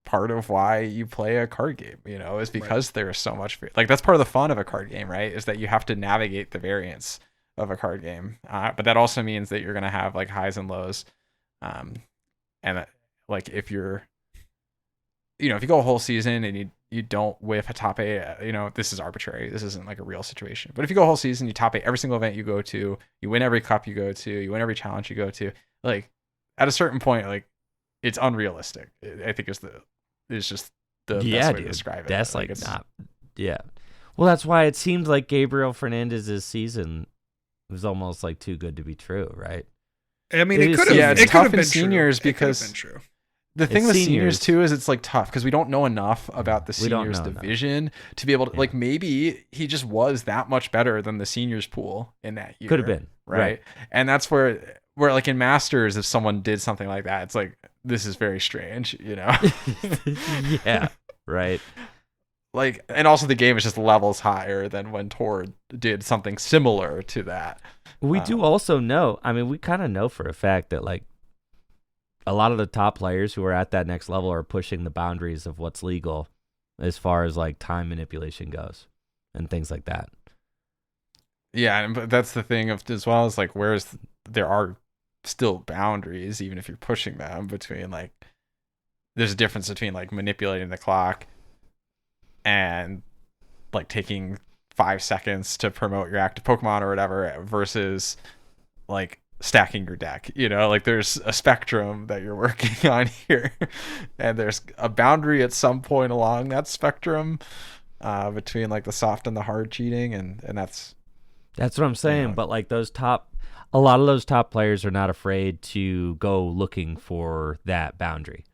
part of why you play a card game, is because there's so much, like that's part of the fun of a card game, right? Is that you have to navigate the variance of a card game. But that also means that you're going to have like highs and lows. And like if you're, if you go a whole season and you don't whiff a top 8, this is arbitrary. This isn't like a real situation. But if you go a whole season, you top 8 every single event you go to, you win every cup you go to, you win every challenge you go to, like at a certain point, like it's unrealistic. I think it's just the best way to describe it. That's like it's not. Yeah. Well, that's why it seemed like Gabriel Fernandez's season was almost like too good to be true, right? I mean, It it is could seniors. have. Yeah, It it's could tough have in been seniors true. because It could have been true. the thing It's with seniors. seniors too is it's like tough because we don't know enough about the We don't seniors know enough. division to be able to Yeah. like maybe he just was that much better than the seniors pool in that year. Could have been. right? And that's where like in Masters, if someone did something like that, it's like this is very strange, Yeah. Right. Like, and also the game is just levels higher than when Tord did something similar to that. We do also know, I mean, we kind of know for a fact that like a lot of the top players who are at that next level are pushing the boundaries of what's legal as far as like time manipulation goes and things like that. Yeah, but that's the thing of as well as like there are still boundaries even if you're pushing them between like there's a difference between like manipulating the clock and like taking 5 seconds to promote your active Pokemon or whatever versus like stacking your deck, like there's a spectrum that you're working on here and there's a boundary at some point along that spectrum between like the soft and the hard cheating and that's what I'm saying. But like a lot of those top players are not afraid to go looking for that boundary.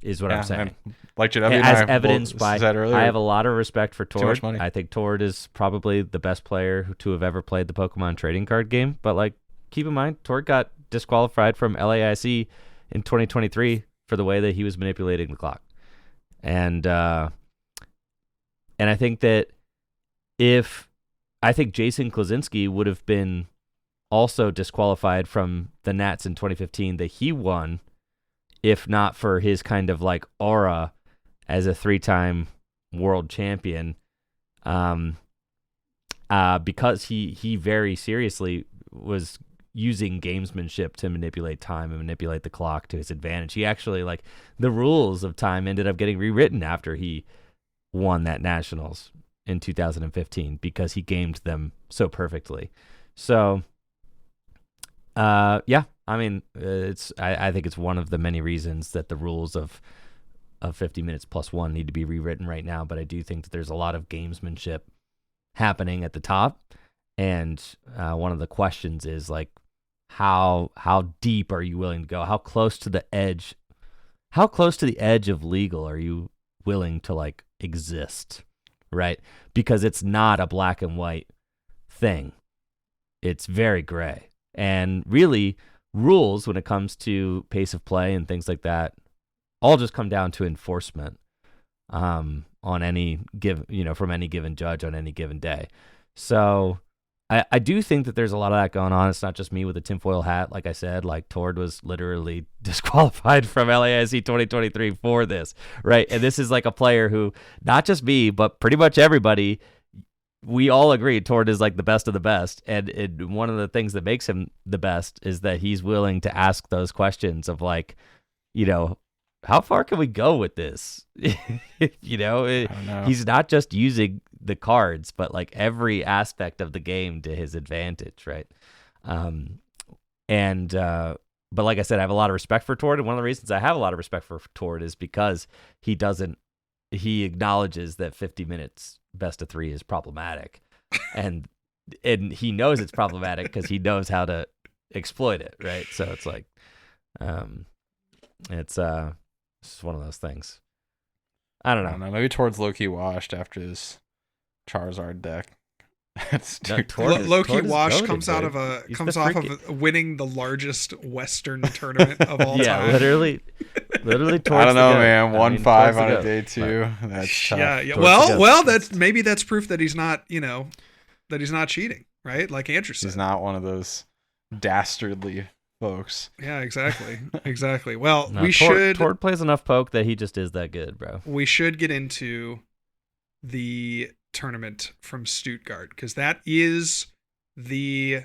Is what I'm saying. Like JW and as I evidenced by, said earlier, I have a lot of respect for too much Tord. money. I think Tord is probably the best player to have ever played the Pokemon trading card game. But like, keep in mind, Tord got disqualified from LAIC in 2023 for the way that he was manipulating the clock, and I think that I think Jason Klaczynski would have been also disqualified from the Nats in 2015 that he won, if not for his kind of like aura as a 3-time world champion, because he very seriously was using gamesmanship to manipulate time and manipulate the clock to his advantage. He actually, like, the rules of time ended up getting rewritten after he won that Nationals in 2015 because he gamed them so perfectly. So, yeah, I mean, I think it's one of the many reasons that the rules of 50 minutes plus 1 need to be rewritten right now. But I do think that there's a lot of gamesmanship happening at the top, and one of the questions is like, how deep are you willing to go? How close to the edge of legal are you willing to like exist, right? Because it's not a black and white thing. It's very gray. And really, rules when it comes to pace of play and things like that all just come down to enforcement on any from any given judge on any given day. So I do think that there's a lot of that going on. It's not just me with a tinfoil hat. Like I said, like Tord was literally disqualified from LASC 2023 for this, right? And this is like a player who, not just me, but pretty much everybody, we all agree Tord is like the best of the best. And one of the things that makes him the best is that he's willing to ask those questions of like, how far can we go with this? I don't know. He's not just using the cards, but like every aspect of the game to his advantage, right? But like I said, I have a lot of respect for Tord, and one of the reasons I have a lot of respect for Tord is because he acknowledges that 50 minutes best of 3 is problematic, and he knows it's problematic because he knows how to exploit it, right? So it's like, it's one of those things. I don't know. Maybe Tord's low-key washed after his Charizard deck. Low-key wash comes dude. off of winning the largest Western tournament of all time. literally. Tord's I don't know, the man. goat. 1-5 on a day 2. That's tough. Yeah. Tord's Well, that's proof that he's not, that he's not cheating, right? Like Andrew said. He's not one of those dastardly folks. Yeah, exactly. Well, Tord plays enough poke that he just is that good, bro. We should get into the tournament from Stuttgart, because that is the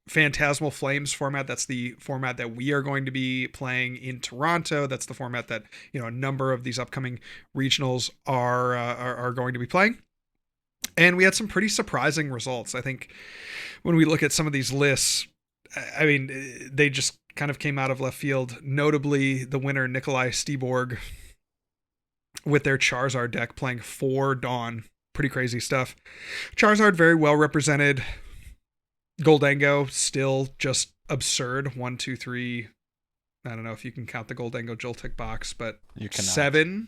Phantasmal Flames format. That's the format that we are going to be playing in Toronto. That's the format that a number of these upcoming regionals are going to be playing. And we had some pretty surprising results. I think when we look at some of these lists, I mean, they just kind of came out of left field. Notably, the winner, Nikolai Steborg, with their Charizard deck playing 4 Dawn. Pretty crazy stuff. Charizard very well represented. Goldango still just absurd. 1, 2, 3. I don't know if you can count the Goldango Joltik box, but You cannot.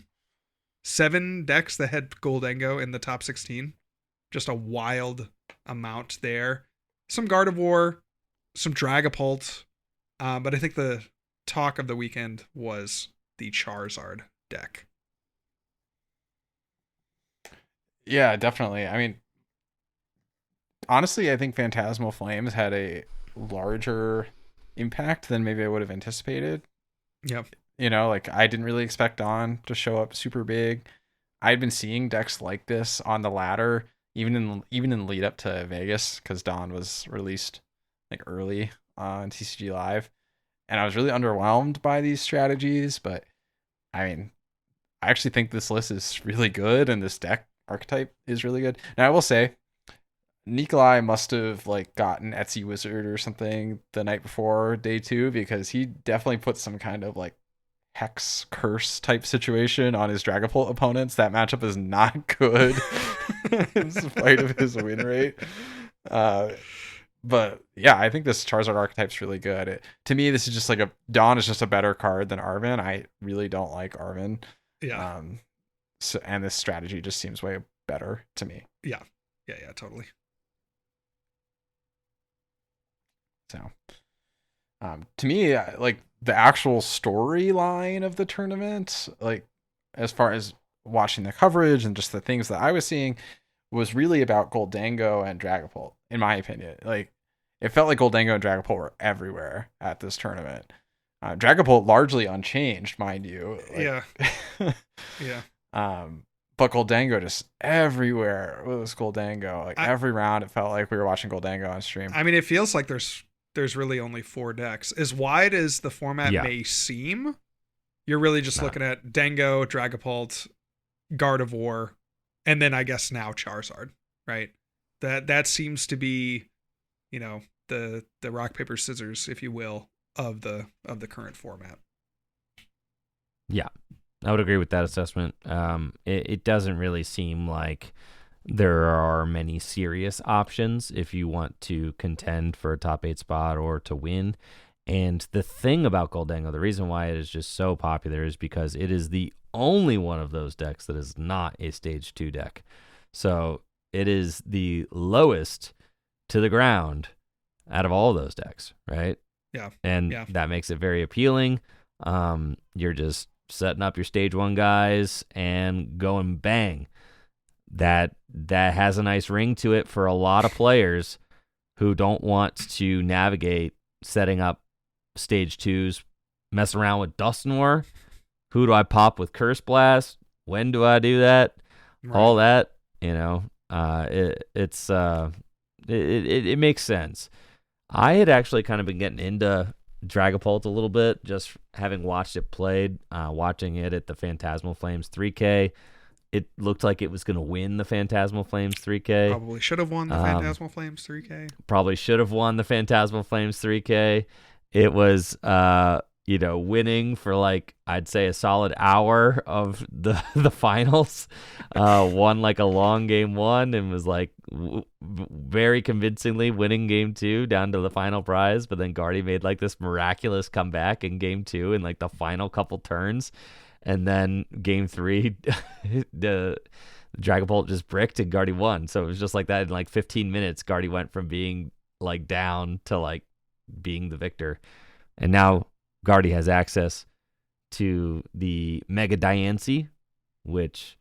7 decks that had Goldango in the top 16. Just a wild amount there. Some Gardevoir, some Dragapult, but I think the talk of the weekend was the Charizard deck. Yeah, definitely. I mean, honestly, I think Phantasmal Flames had a larger impact than maybe I would have anticipated. Yep. Like I didn't really expect Dawn to show up super big. I'd been seeing decks like this on the ladder, even in lead up to Vegas, because Dawn was released like early on TCG Live, and I was really underwhelmed by these strategies. But I mean, I actually think this list is really good, and this deck archetype is really good. Now I will say, Nikolai must have like gotten Etsy Wizard or something the night before day 2, because he definitely put some kind of like hex curse type situation on his Dragapult opponents. That matchup is not good in spite of his win rate. But yeah, I think this Charizard archetype's really good. To me, this is just like Dawn is just a better card than Arven. I really don't like Arven. Yeah. And this strategy just seems way better to me. Yeah, totally. So, to me, like the actual storyline of the tournament, like as far as watching the coverage and just the things that I was seeing, was really about Goldango and Dragapult, in my opinion. Like, it felt like Goldango and Dragapult were everywhere at this tournament. Dragapult largely unchanged, mind you. Like, Yeah. But Goldango just everywhere was Goldango. Like every round, it felt like we were watching Goldango on stream. I mean, it feels like there's really only 4 decks. As wide as the format may seem, you're really just looking at Dango, Dragapult, Gardevoir, and then I guess now Charizard, right? That seems to be, the rock paper scissors, if you will, of the current format. Yeah, I would agree with that assessment. It doesn't really seem like there are many serious options if you want to contend for a top 8 spot or to win. And the thing about Goldango, the reason why it is just so popular is because it is the only one of those decks that is not a stage 2 deck. So it is the lowest to the ground out of all those decks, right? Yeah. And Yeah. that makes it very appealing. You're just setting up your stage 1 guys and going bang. That has a nice ring to it for a lot of players who don't want to navigate setting up stage 2s, mess around with Dust War. Who do I pop with Curse Blast? When do I do that? Right. All that, it makes sense. I had actually kind of been getting into Dragapult a little bit, just having watched it played, watching it at the Phantasmal Flames 3K. It looked like it was going to win the Phantasmal Flames 3K. Probably should have won the Phantasmal Flames 3K. Probably should have won the Phantasmal Flames 3K. It was, winning for like, I'd say a solid hour of the finals. Won like a long game 1 and was like very convincingly winning game 2 down to the final prize. But then Guardy made like this miraculous comeback in game 2 in like the final couple turns. And then game 3, the Dragapult just bricked and Guardy won. So it was just like that in like 15 minutes. Guardy went from being like down to like being the victor. And now Guardy has access to the Mega Diancie, which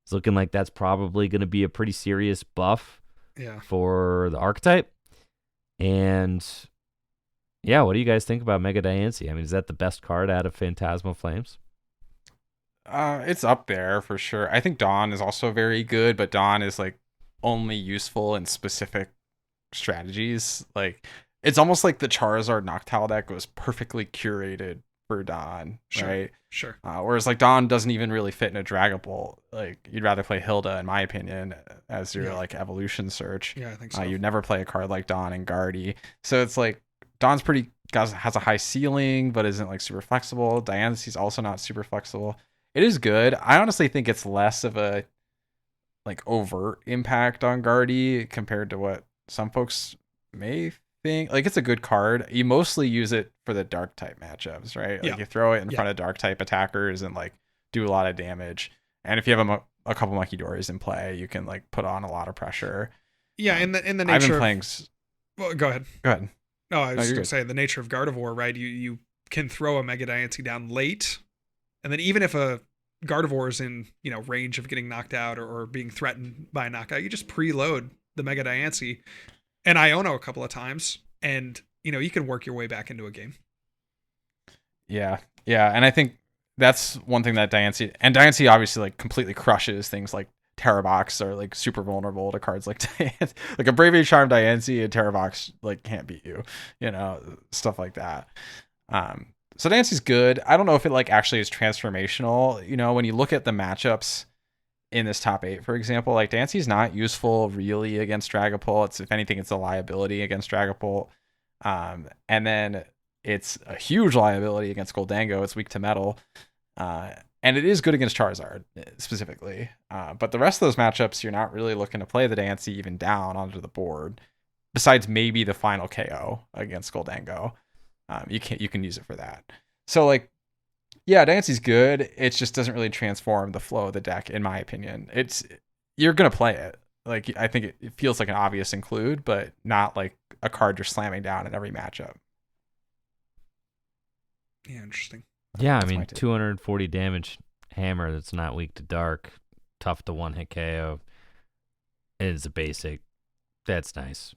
is looking like that's probably going to be a pretty serious buff for the archetype. And yeah, what do you guys think about Mega Diancie? I mean, is that the best card out of Phantasmal Flames? It's up there for sure. I think Dawn is also very good, but Dawn is like only useful in specific strategies. Like it's almost like the Charizard Noctowl deck was perfectly curated for Dawn, right? Sure. Whereas like Dawn doesn't even really fit in a Dragapult. Like you'd rather play Hilda, in my opinion, as your like evolution search. Yeah, I think so. You'd never play a card like Dawn and Guardy. So it's like Dawn's has a high ceiling, but isn't like super flexible. Diancie's also not super flexible. It is good. I honestly think it's less of a like overt impact on Guardy compared to what some folks may think. Like it's a good card. You mostly use it for the dark type matchups, right? Like you throw it in front of dark type attackers and like do a lot of damage. And if you have a couple Monkey Dories in play, you can like put on a lot of pressure. Yeah, in the nature I've been playing. Well, go ahead. Go ahead. No, I was going to say the nature of Gardevoir, right? You can throw a Mega Diancie down late. And then even if a Gardevoir is in, range of getting knocked out or being threatened by a knockout, you just preload the Mega Diancie and Iono a couple of times, and you can work your way back into a game. Yeah, and I think that's one thing that Diancie obviously like completely crushes things like Terrabox are like super vulnerable to cards like Diancie. Like a Bravely Charmed Diancie and Terrabox like can't beat you, stuff like that. So Diancie's good. I don't know if it like actually is transformational. When you look at the matchups in this top 8, for example, like Diancie's not useful really against Dragapult. If anything, it's a liability against Dragapult. And then it's a huge liability against Goldango. It's weak to metal. And it is good against Charizard specifically. But the rest of those matchups, you're not really looking to play the Diancie even down onto the board. Besides maybe the final KO against Goldango. You can use it for that. So like, yeah, Diancie's good. It just doesn't really transform the flow of the deck, in my opinion. You're gonna play it. Like I think it feels like an obvious include, but not like a card you're slamming down in every matchup. Yeah, interesting. Yeah, I mean 240 damage hammer that's not weak to dark, tough to one hit KO. It is a basic. That's nice.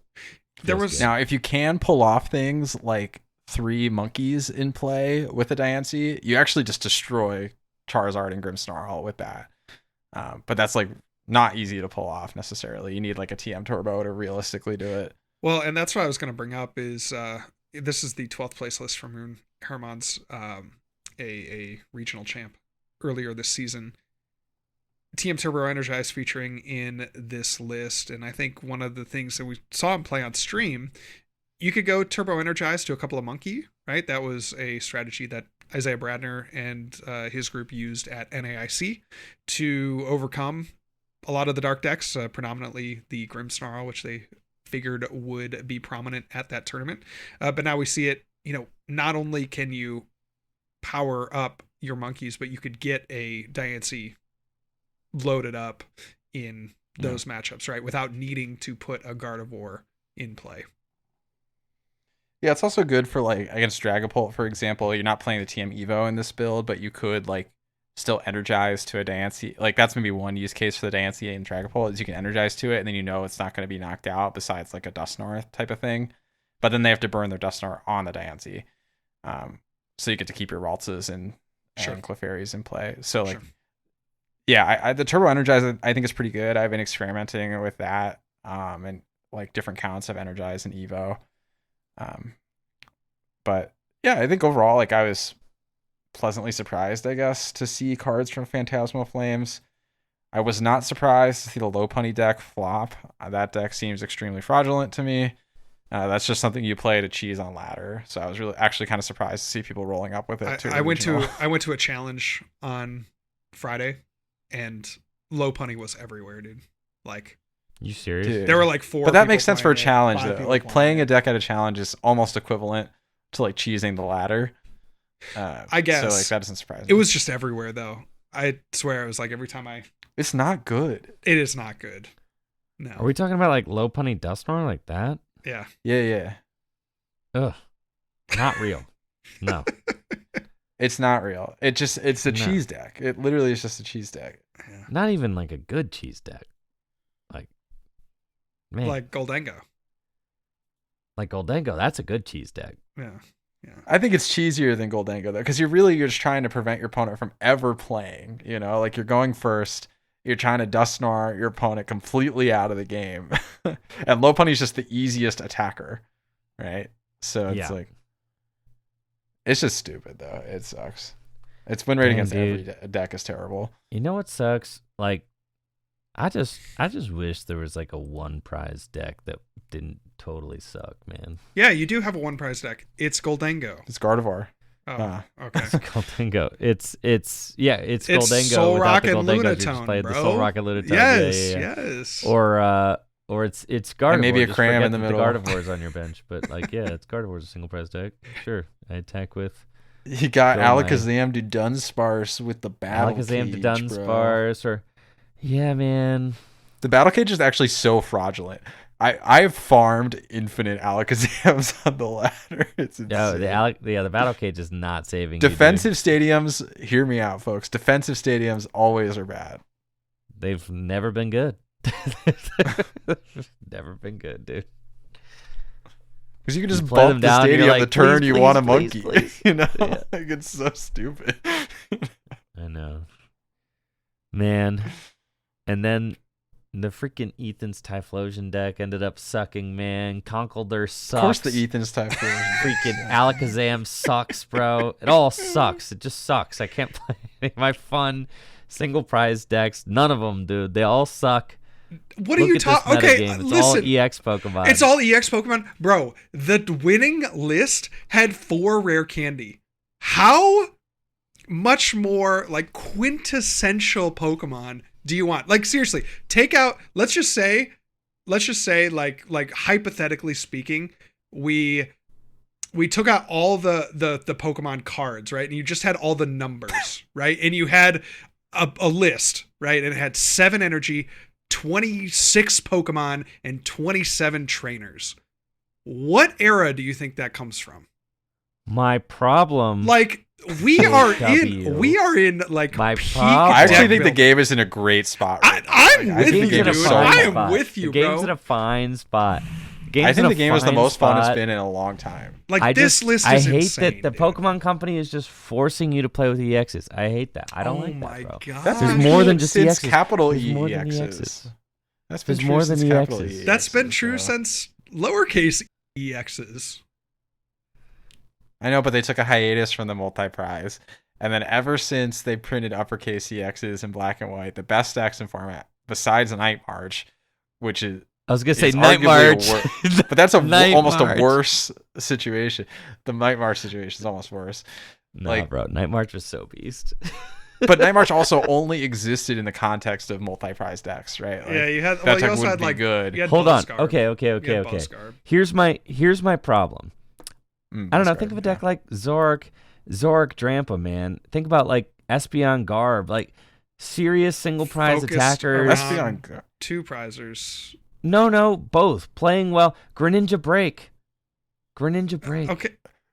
Now if you can pull off things like 3 monkeys in play with a Diancie, you actually just destroy Charizard and Grimmsnarl with that. But that's like not easy to pull off necessarily. You need like a TM Turbo to realistically do it. Well, and that's what I was going to bring up is this is the 12th place list from Herman's a regional champ earlier this season. TM Turbo Energize featuring in this list, and I think one of the things that we saw him play on stream, you could go Turbo Energize to a couple of Monkey, right? That was a strategy that Isaiah Bradner and his group used at NAIC to overcome a lot of the dark decks, predominantly the Grimmsnarl, which they figured would be prominent at that tournament. But now we see it, not only can you power up your monkeys, but you could get a Diancie loaded up in those matchups, right? Without needing to put a Gardevoir in play. Yeah, it's also good for like against Dragapult, for example. You're not playing the TM Evo in this build, but you could like still energize to a Diancie. Like that's maybe one use case for the Diancie and Dragapult is you can energize to it, and then you know it's not going to be knocked out. Besides like a Dusknoir type of thing, but then they have to burn their Dusknoir on the Diancie, so you get to keep your Raltzes and Clefairies in play. So like, yeah, I the Turbo Energize I think is pretty good. I've been experimenting with that, and like different counts of Energize and Evo. But yeah, I think overall, like I was pleasantly surprised, I guess, to see cards from Phantasmal Flames. I was not surprised to see the Lopunny deck flop. That deck seems extremely fraudulent to me. That's just something you play to cheese on ladder. So I was really actually kind of surprised to see people rolling up with it. I went to a challenge on Friday, and Lopunny was everywhere, dude. Like, you serious? Dude. There were like 4. But that makes sense for a challenge, it, though. Like playing a deck at a challenge is almost equivalent to like cheesing the ladder. I guess. So like that doesn't surprise me. It was just everywhere, though. I swear, it was like every time It's not good. It is not good. No. Are we talking about like Lopunny Dusknoir like that? Yeah. Yeah. Ugh. Not real. No. It's not real. It's a cheese deck. It literally is just a cheese deck. Yeah. Not even like a good cheese deck. Like, man. Like Goldengo. Like Goldengo, that's a good cheese deck. Yeah. I think it's cheesier than Goldengo though, because you're just trying to prevent your opponent from ever playing. You know, like you're going first. You're trying to Dusknoir your opponent completely out of the game. And Lopunny's just the easiest attacker, right? So it's like, it's just stupid though. It sucks. Its win rate against every deck is terrible. You know what sucks? Like, I just wish there was like a one prize deck that didn't totally suck, man. Yeah, you do have a one prize deck. It's Goldengo. It's Gardevoir. Oh, okay. It's Goldengo. It's Goldengo. Soul without Rock the and Goldengo, you Lunatone, just played bro. the Soul Rock and Lunatone. Yes. Or it's Gardevoir. And maybe a Just cram forget in the that middle. The Gardevoir's on your bench, but like, yeah, it's Gardevoir's a single prize deck. Sure, I attack with. You got Goldeneye. Alakazam to Dunsparce with the battle Alakazam cage, to Dunsparce, or yeah, man. The battle cage is actually so fraudulent. I've farmed infinite Alakazams on the ladder. It's insane. No, the battle cage is not saving Defensive stadiums, hear me out, folks. Defensive stadiums always are bad. They've never been good. Never been good, dude. Because you can just play them bump the down, stadium you're the like, turn please, you please, want a please, monkey. please. You know? Yeah. Like, it's so stupid. I know. Man. And then the freaking Ethan's Typhlosion deck ended up sucking, man. Conkeldurr sucks. Of course the Ethan's Typhlosion. Freaking Alakazam sucks, bro. It all sucks. It just sucks. I can't play any of my fun single prize decks. None of them, dude. They all suck. What are you talking? Okay, it's listen. all EX Pokemon. It's all EX Pokemon, bro. The winning list had 4 rare candy. How much more like quintessential Pokemon do you want? Like seriously, take out. Let's just say, like hypothetically speaking, we took out all the Pokemon cards, right? And you just had all the numbers, right? And you had a list, right? And it had 7 energy, 26 Pokemon, and 27 trainers. What era do you think that comes from? My problem. Like we are in like My peak. problem- I actually deck think the building. game is in a great spot. Right now. I'm Like, I with think you, the game is dude. so I much am fun. with you, the game's bro. in a fine spot. I think the game is the most fun it's spot. been in a long time. Like this list is I hate insane, that the dude. Pokemon Company is just forcing you to play with EXs. I hate that. I don't Oh like my that, bro. god. That's There's been more true than just since EXs. capital There's E more than EXs. EXs. That's been There's true more since than capital EXs. E That's been EXs, true bro. since lowercase EXs. I know, but they took a hiatus from the multi-prize. And then ever since they printed uppercase EXs in black and white, the best decks in format, besides Night March, which is I was gonna say It's Night arguably a March, but that's Night almost March. a worse situation. The Night March situation is almost worse. No, like- bro, Night March was so beast. But Night March also only existed in the context of multi-prize decks, right? Like, Yeah, you had. that Well, you deck also would had be like good. You had Hold on. Buzzscarb. Okay. You had Buzzscarb. Here's my problem. I don't know. Think of a deck yeah. like Zoroark Drampa, man. Think about like Espeon Garb, like serious single prize Focused attackers. around- Espeon. 2 prizers. No, both playing well. Greninja Break. Greninja Break. Okay.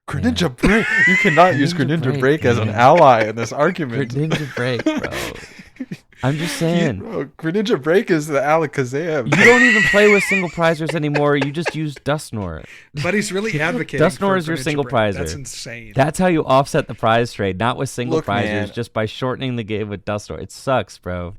Greninja Break. You cannot use Greninja Greninja Break, Break as an man. ally in this argument. Greninja Break, bro. I'm just saying. Greninja Break is the Alakazam. You don't even play with single prizers anymore. You just use Dusknoir. But he's really advocating Dusknoir for is your Greninja single Break. prizer. That's insane. That's how you offset the prize trade, not with single Look, prizers, man. just by shortening the game with Dusknoir. It sucks, bro.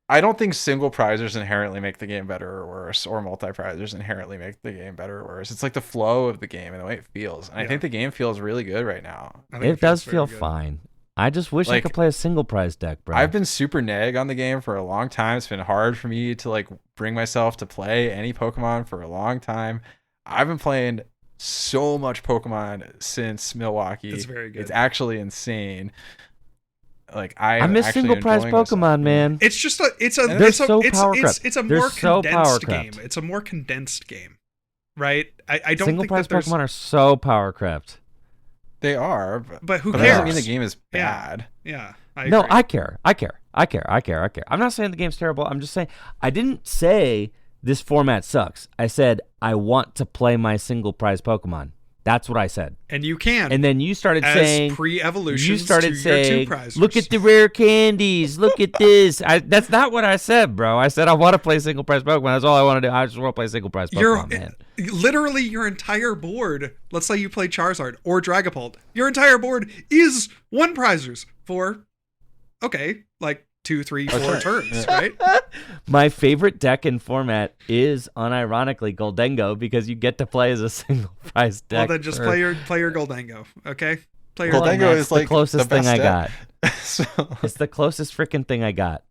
I don't think single prizers inherently make the game better or worse, or multi prizers inherently make the game better or worse. It's like the flow of the game and the way it feels. And I think the game feels really good right now. I think It does feels feel very good. fine. I just wish I Like, could play a single prize deck, bro. I've been super neg on the game for a long time. It's been hard for me to like bring myself to play any Pokemon for a long time. I've been playing so much Pokemon since Milwaukee. It's very good. It's actually insane. Like I miss actually single prize enjoying myself. Pokemon, man. It's just a They're so power crept. it's a They're more so power condensed game. crept. It's a more condensed game, right? I don't Single think prize that there's. Pokemon are so power crept. They are, But who that cares? doesn't mean the game is Yeah. bad. Yeah, No, agree. I care. I'm not saying the game's terrible. I'm just saying I didn't say this format sucks. I said I want to play my single prize Pokemon. That's what I said. And you can. And then you started as saying pre-evolution. you started your saying, two prizers. "Look at the rare candies. Look at this." That's not what I said, bro. I said I want to play single prize Pokemon. That's all I want to do. I just want to play single prize Pokemon, man. Literally your entire board. Let's say you play Charizard or Dragapult. Your entire board is one prizers for, like 2, 3, 4 turns, right? My favorite deck in format is unironically Goldengo because you get to play as a single prize Well, deck. then just for- play your Goldengo, okay? Play your Goldengo That's is the like closest the thing best I got. deck. So, It's the closest freaking thing I got.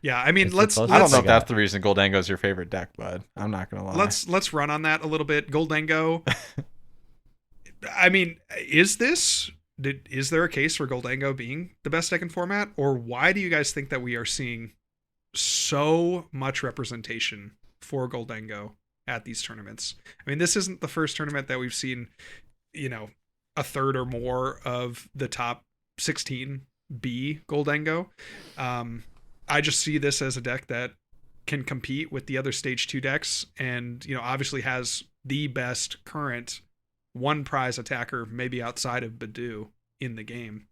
Yeah, I mean, It's the let's closest I don't know if got. that's the reason Goldengo is your favorite deck, bud. I'm not gonna lie. let's run on that a little bit. Goldengo. I mean, is there a case for Goldengo being the best deck in format, or why do you guys think that we are seeing so much representation for Goldengo at these tournaments? I mean, this isn't the first tournament that we've seen, a third or more of the top 16 be Goldengo. I just see this as a deck that can compete with the other stage 2 decks, and obviously has the best current one prize attacker, maybe outside of Badu, in the game.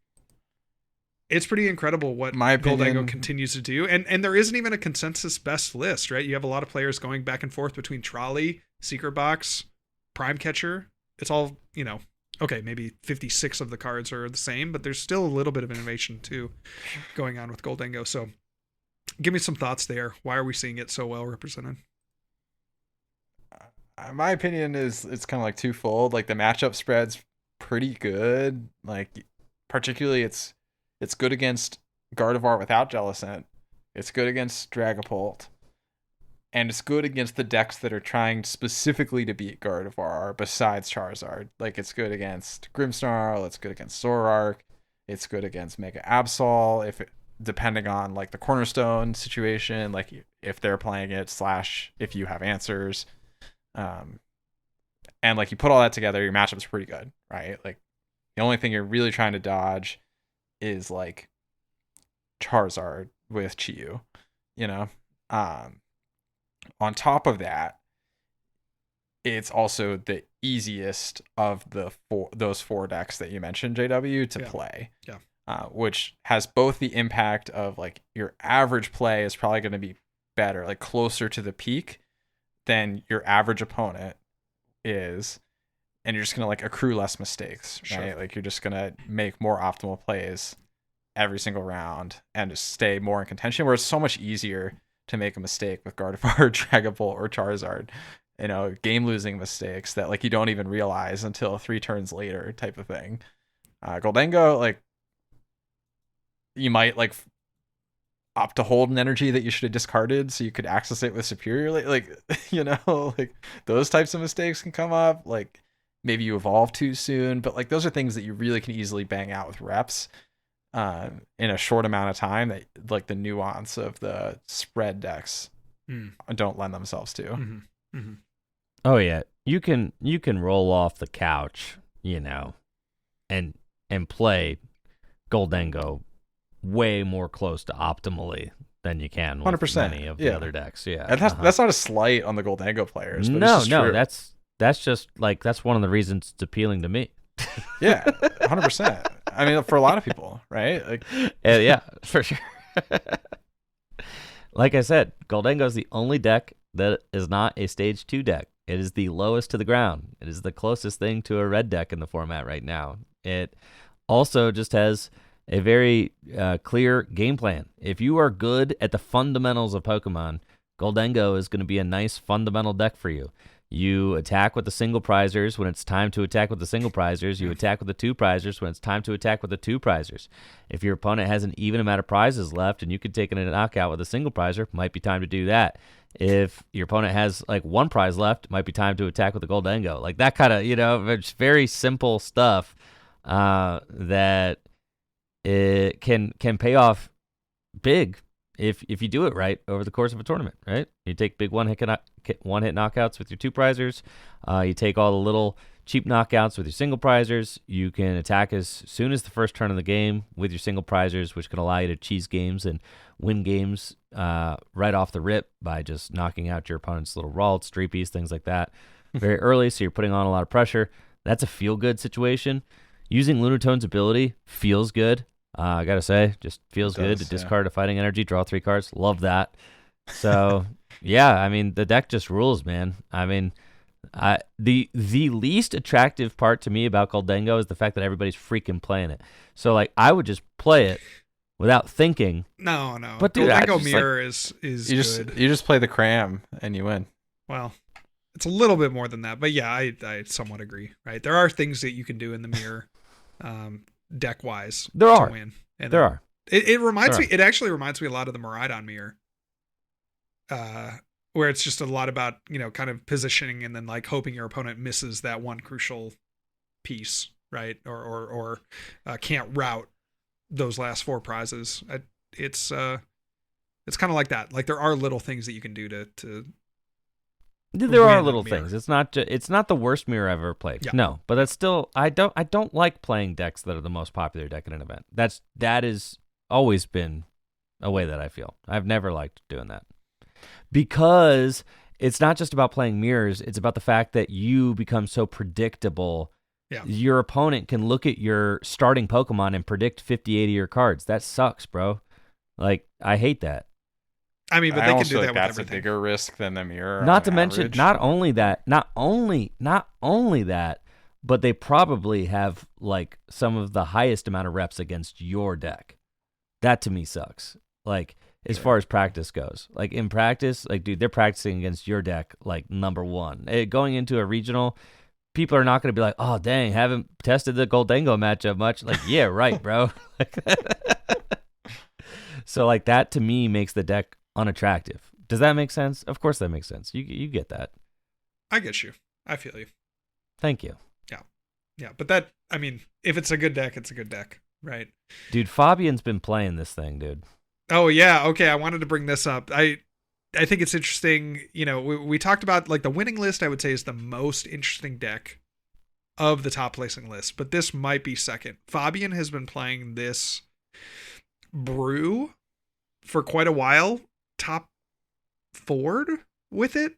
It's pretty incredible what My opinion- Goldengo continues to do, and there isn't even a consensus best list, right? You have a lot of players going back and forth between Trolley, Secret Box, Prime Catcher. It's all, maybe 56 of the cards are the same, but there's still a little bit of innovation too going on with Goldengo. So give me some thoughts there. Why are we seeing it so well represented? My opinion is it's kind of like twofold. Like the matchup spread's pretty good. Like particularly it's good against Gardevoir without Jellicent. It's good against Dragapult. And it's good against the decks that are trying specifically to beat Gardevoir besides Charizard. Like it's good against Grimmsnarl, it's good against Zoroark, it's good against Mega Absol, depending on like the cornerstone situation, like if they're playing it / if you have answers. And like you put all that together, your matchup's pretty good, right? Like the only thing you're really trying to dodge is like Charizard with Chiyu, on top of that, it's also the easiest of those four decks that you mentioned, JW, to play. Yeah. Which has both the impact of like your average play is probably going to be better, like closer to the peak than your average opponent is, and you're just going to like accrue less mistakes, right? Sure. Like you're just going to make more optimal plays every single round and just stay more in contention, where it's so much easier to make a mistake with Gardevoir, Dragapult, or Charizard, game losing mistakes that like you don't even realize until 3 turns later type of thing. Goldengo, like you might like opt to hold an energy that you should have discarded so you could access it with superior, like like those types of mistakes can come up. Like maybe you evolve too soon, but like those are things that you really can easily bang out with reps in a short amount of time, that like the nuance of the spread decks don't lend themselves to. Mm-hmm. Mm-hmm. Oh yeah, you can roll off the couch, and play Goldengo way more close to optimally than you can with 100%, many of the other decks. Yeah, And that's not a slight on the Goldengo players. But no, it's just true. that's just like that's one of the reasons it's appealing to me. Yeah, 100%. I mean, for a lot of people, right? Like, Yeah, for sure. Like I said, Goldengo is the only deck that is not a stage 2 deck. It is the lowest to the ground. It is the closest thing to a red deck in the format right now. It also just has a very clear game plan. If you are good at the fundamentals of Pokemon, Goldengo is going to be a nice fundamental deck for you. You attack with the single prizers when it's time to attack with the single prizers. You attack with the two prizers when it's time to attack with the two prizers. If your opponent has an even amount of prizes left and you could take a knockout with a single prizer, might be time to do that. If your opponent has like one prize left, it might be time to attack with the Goldengo. Like that kind of, it's very simple stuff that it can pay off big if you do it right over the course of a tournament, right? You take big one hit knockouts with your two prizers. You take all the little cheap knockouts with your single prizers. You can attack as soon as the first turn of the game with your single prizers, which can allow you to cheese games and win games right off the rip by just knocking out your opponent's little Ralts, Streepies, things like that very early. So you're putting on a lot of pressure. That's a feel-good situation. Using Lunatone's ability feels good. I gotta say, just feels good to discard a fighting energy, draw 3 cards. Love that. So, yeah, I mean, the deck just rules, man. I mean, the least attractive part to me about Goldengo is the fact that everybody's freaking playing it. So, like, I would just play it without thinking. No. But dude, Goldengo Mirror is good. You just play the cram and you win. Well, it's a little bit more than that, but yeah, I somewhat agree. Right, there are things that you can do in the mirror. Deck wise, there are. Win. And there are. It reminds me. It actually reminds me a lot of the Miraidon mirror, where it's just a lot about kind of positioning and then like hoping your opponent misses that one crucial piece, right? Or can't route those last 4 prizes. It's kind of like that. Like there are little things that you can do to There are little things. It's not the worst mirror I've ever played. Yeah. No, but that's still I don't like playing decks that are the most popular deck in an event. That has always been a way that I feel. I've never liked doing that. Because it's not just about playing mirrors, it's about the fact that you become so predictable. Yeah. Your opponent can look at your starting Pokemon and predict 50, 80 of your cards. That sucks, bro. Like I hate that. I mean, but they can do that with that's everything. a bigger risk than the mirror. Not to mention, not only that, but they probably have like some of the highest amount of reps against your deck. That to me sucks. Like as far as practice goes, like in practice, like dude, they're practicing against your deck like number 1. Going into a regional, people are not going to be like, oh dang, haven't tested the Goldengo matchup much. Like yeah, right, bro. So like that to me makes the deck unattractive. Does that make sense? Of course that makes sense. You get that. I get you. I feel you. Thank you. Yeah, but that, I mean, if it's a good deck, it's a good deck, right? Dude, Fabian's been playing this thing, dude. Oh yeah, okay. I wanted to bring this up. I think it's interesting. We talked about like the winning list. I would say is the most interesting deck of the top placing list, but this might be second. Fabian has been playing this brew for quite a while. Top 4'd with it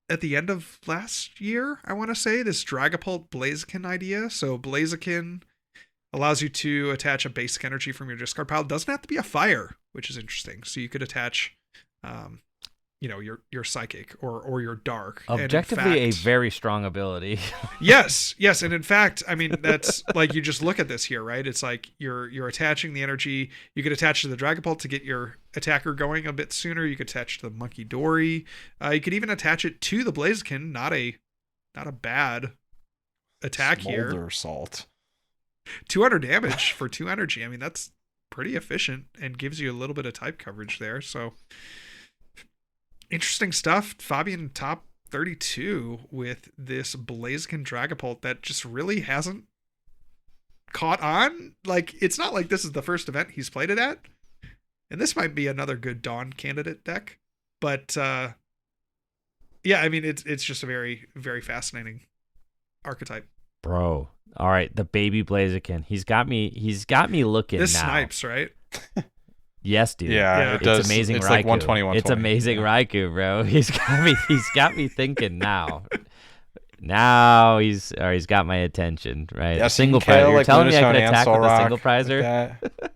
at the end of last year, I want to say, this Dragapult Blaziken idea. So Blaziken allows you to attach a basic energy from your discard pile. It doesn't have to be a fire, which is interesting. So you could attach your psychic or your dark. Objectively a very strong ability. yes. And in fact, I mean, that's like, you just look at this here, right? It's like you're attaching the energy. You could attach to the Dragapult to get your attacker going a bit sooner. You could attach to the Monkey Dory. You could even attach it to the Blaziken. Not a bad attack here. Smolder Salt. 200 damage for 2 energy. I mean, that's pretty efficient and gives you a little bit of type coverage there. So interesting stuff. Fabian top 32 with this Blaziken Dragapult that just really hasn't caught on. Like, it's not like this is the first event he's played it at. And this might be another good Dawn candidate deck. But yeah, I mean, it's just a very, very fascinating archetype. Bro. All right, the baby Blaziken. He's got me looking this now. snipes, right? Yes, dude. Yeah, it It's does. amazing. It's Raikou. like 120, It's amazing Raikou, bro. He's got me thinking now. Now he's got my attention, right? Yeah, Single so prize. You're like telling me I can Lunatone and attack with a Solrock single prizer? Like that.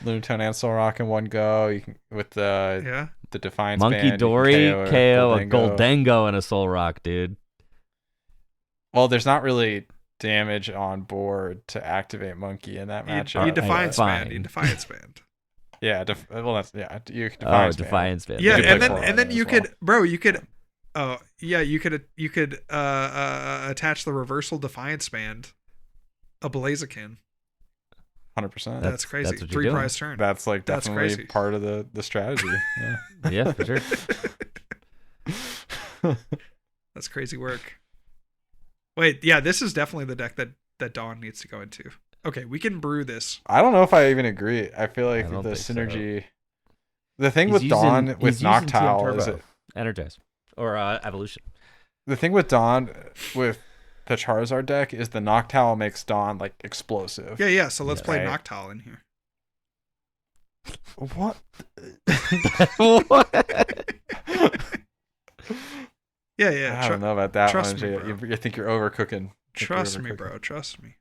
Lunatone and Solrock in one go. You can with the Defiance Monkey Band, Dory, KO, KO a Goldengo. Goldengo, and a Solrock, dude. Well, there's not really damage on board to activate Monkey in that matchup. You Defiance Band. You Defiance Band. Yeah, well, that's you Defiance Band. Defiance Band. Yeah, You could and then you as well. could, bro. You could. Oh yeah, you could attach the reversal Defiance Band, a Blaziken. 100%. That's crazy. That's what you're doing. 3 prize turn. That's like That's definitely crazy. part of the strategy. Yeah. Yeah, for sure. That's crazy work. Wait, yeah, this is definitely the deck that Dawn needs to go into. Okay, we can brew this. I don't know if I even agree. I feel like I don't the think so. synergy. The thing He's with using- Dawn he's with using TM Noctowl is Turbo. it, Energize or Evolution. the thing with Dawn with the Charizard deck is the Noctowl makes Dawn like explosive. Yeah. So let's Yeah, play right. Noctowl in here. What? Yeah. I don't know about that trust one. me, Jay. bro. You think you're overcooking. Trust me, bro. Trust me.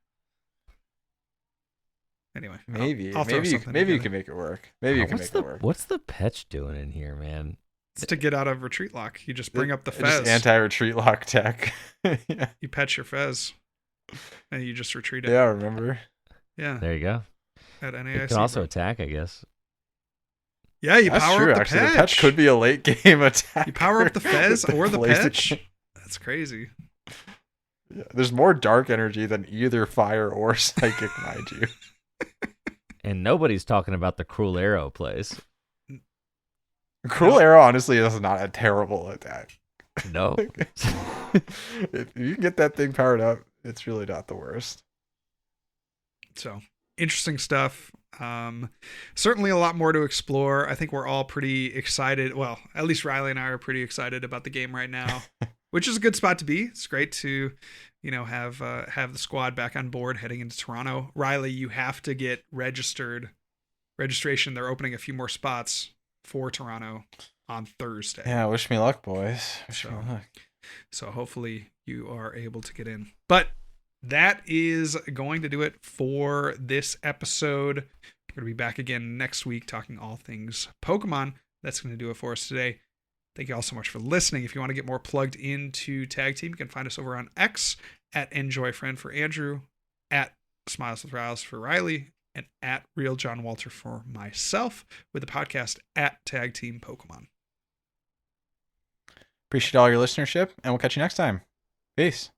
Anyway, Maybe, I'll throw maybe you something can together. make it work. Maybe you can make it work. What's the Petch doing in here, man? It's to get out of retreat lock. You just bring up the It's just Fez. anti-retreat lock tech. Yeah. You pet your Fez, and you just retreat it. Yeah, remember? Yeah. There you go. At It NAIC. can also bro. attack, I guess. Yeah, you That's power true. up the Actually, Petch. the Petch could be a late game attack. You power up the Fez or the Blaziken. Petch. That's crazy. Yeah, there's more dark energy than either fire or psychic, mind you. And nobody's talking about the Cruel Arrow plays. Cruel Arrow, honestly, is not a terrible attack. No. If you can get that thing powered up, it's really not the worst. So interesting stuff. Certainly a lot more to explore. I think we're all pretty excited. Well, at least Riley and I are pretty excited about the game right now, which is a good spot to be. It's great to, have the squad back on board heading into Toronto. Riley, you have to get registration. They're opening a few more spots for Toronto on Thursday. Yeah, wish me luck, boys. Wish me luck. So hopefully you are able to get in. But that is going to do it for this episode. We're going to be back again next week talking all things Pokemon. That's going to do it for us today. Thank you all so much for listening. If you want to get more plugged into Tag Team, you can find us over on X at EnjoyFriend for Andrew, at Smiles with Riles for Riley, and at Real John Walter for myself, with the podcast at Tag Team Pokemon. Appreciate all your listenership, and we'll catch you next time. Peace.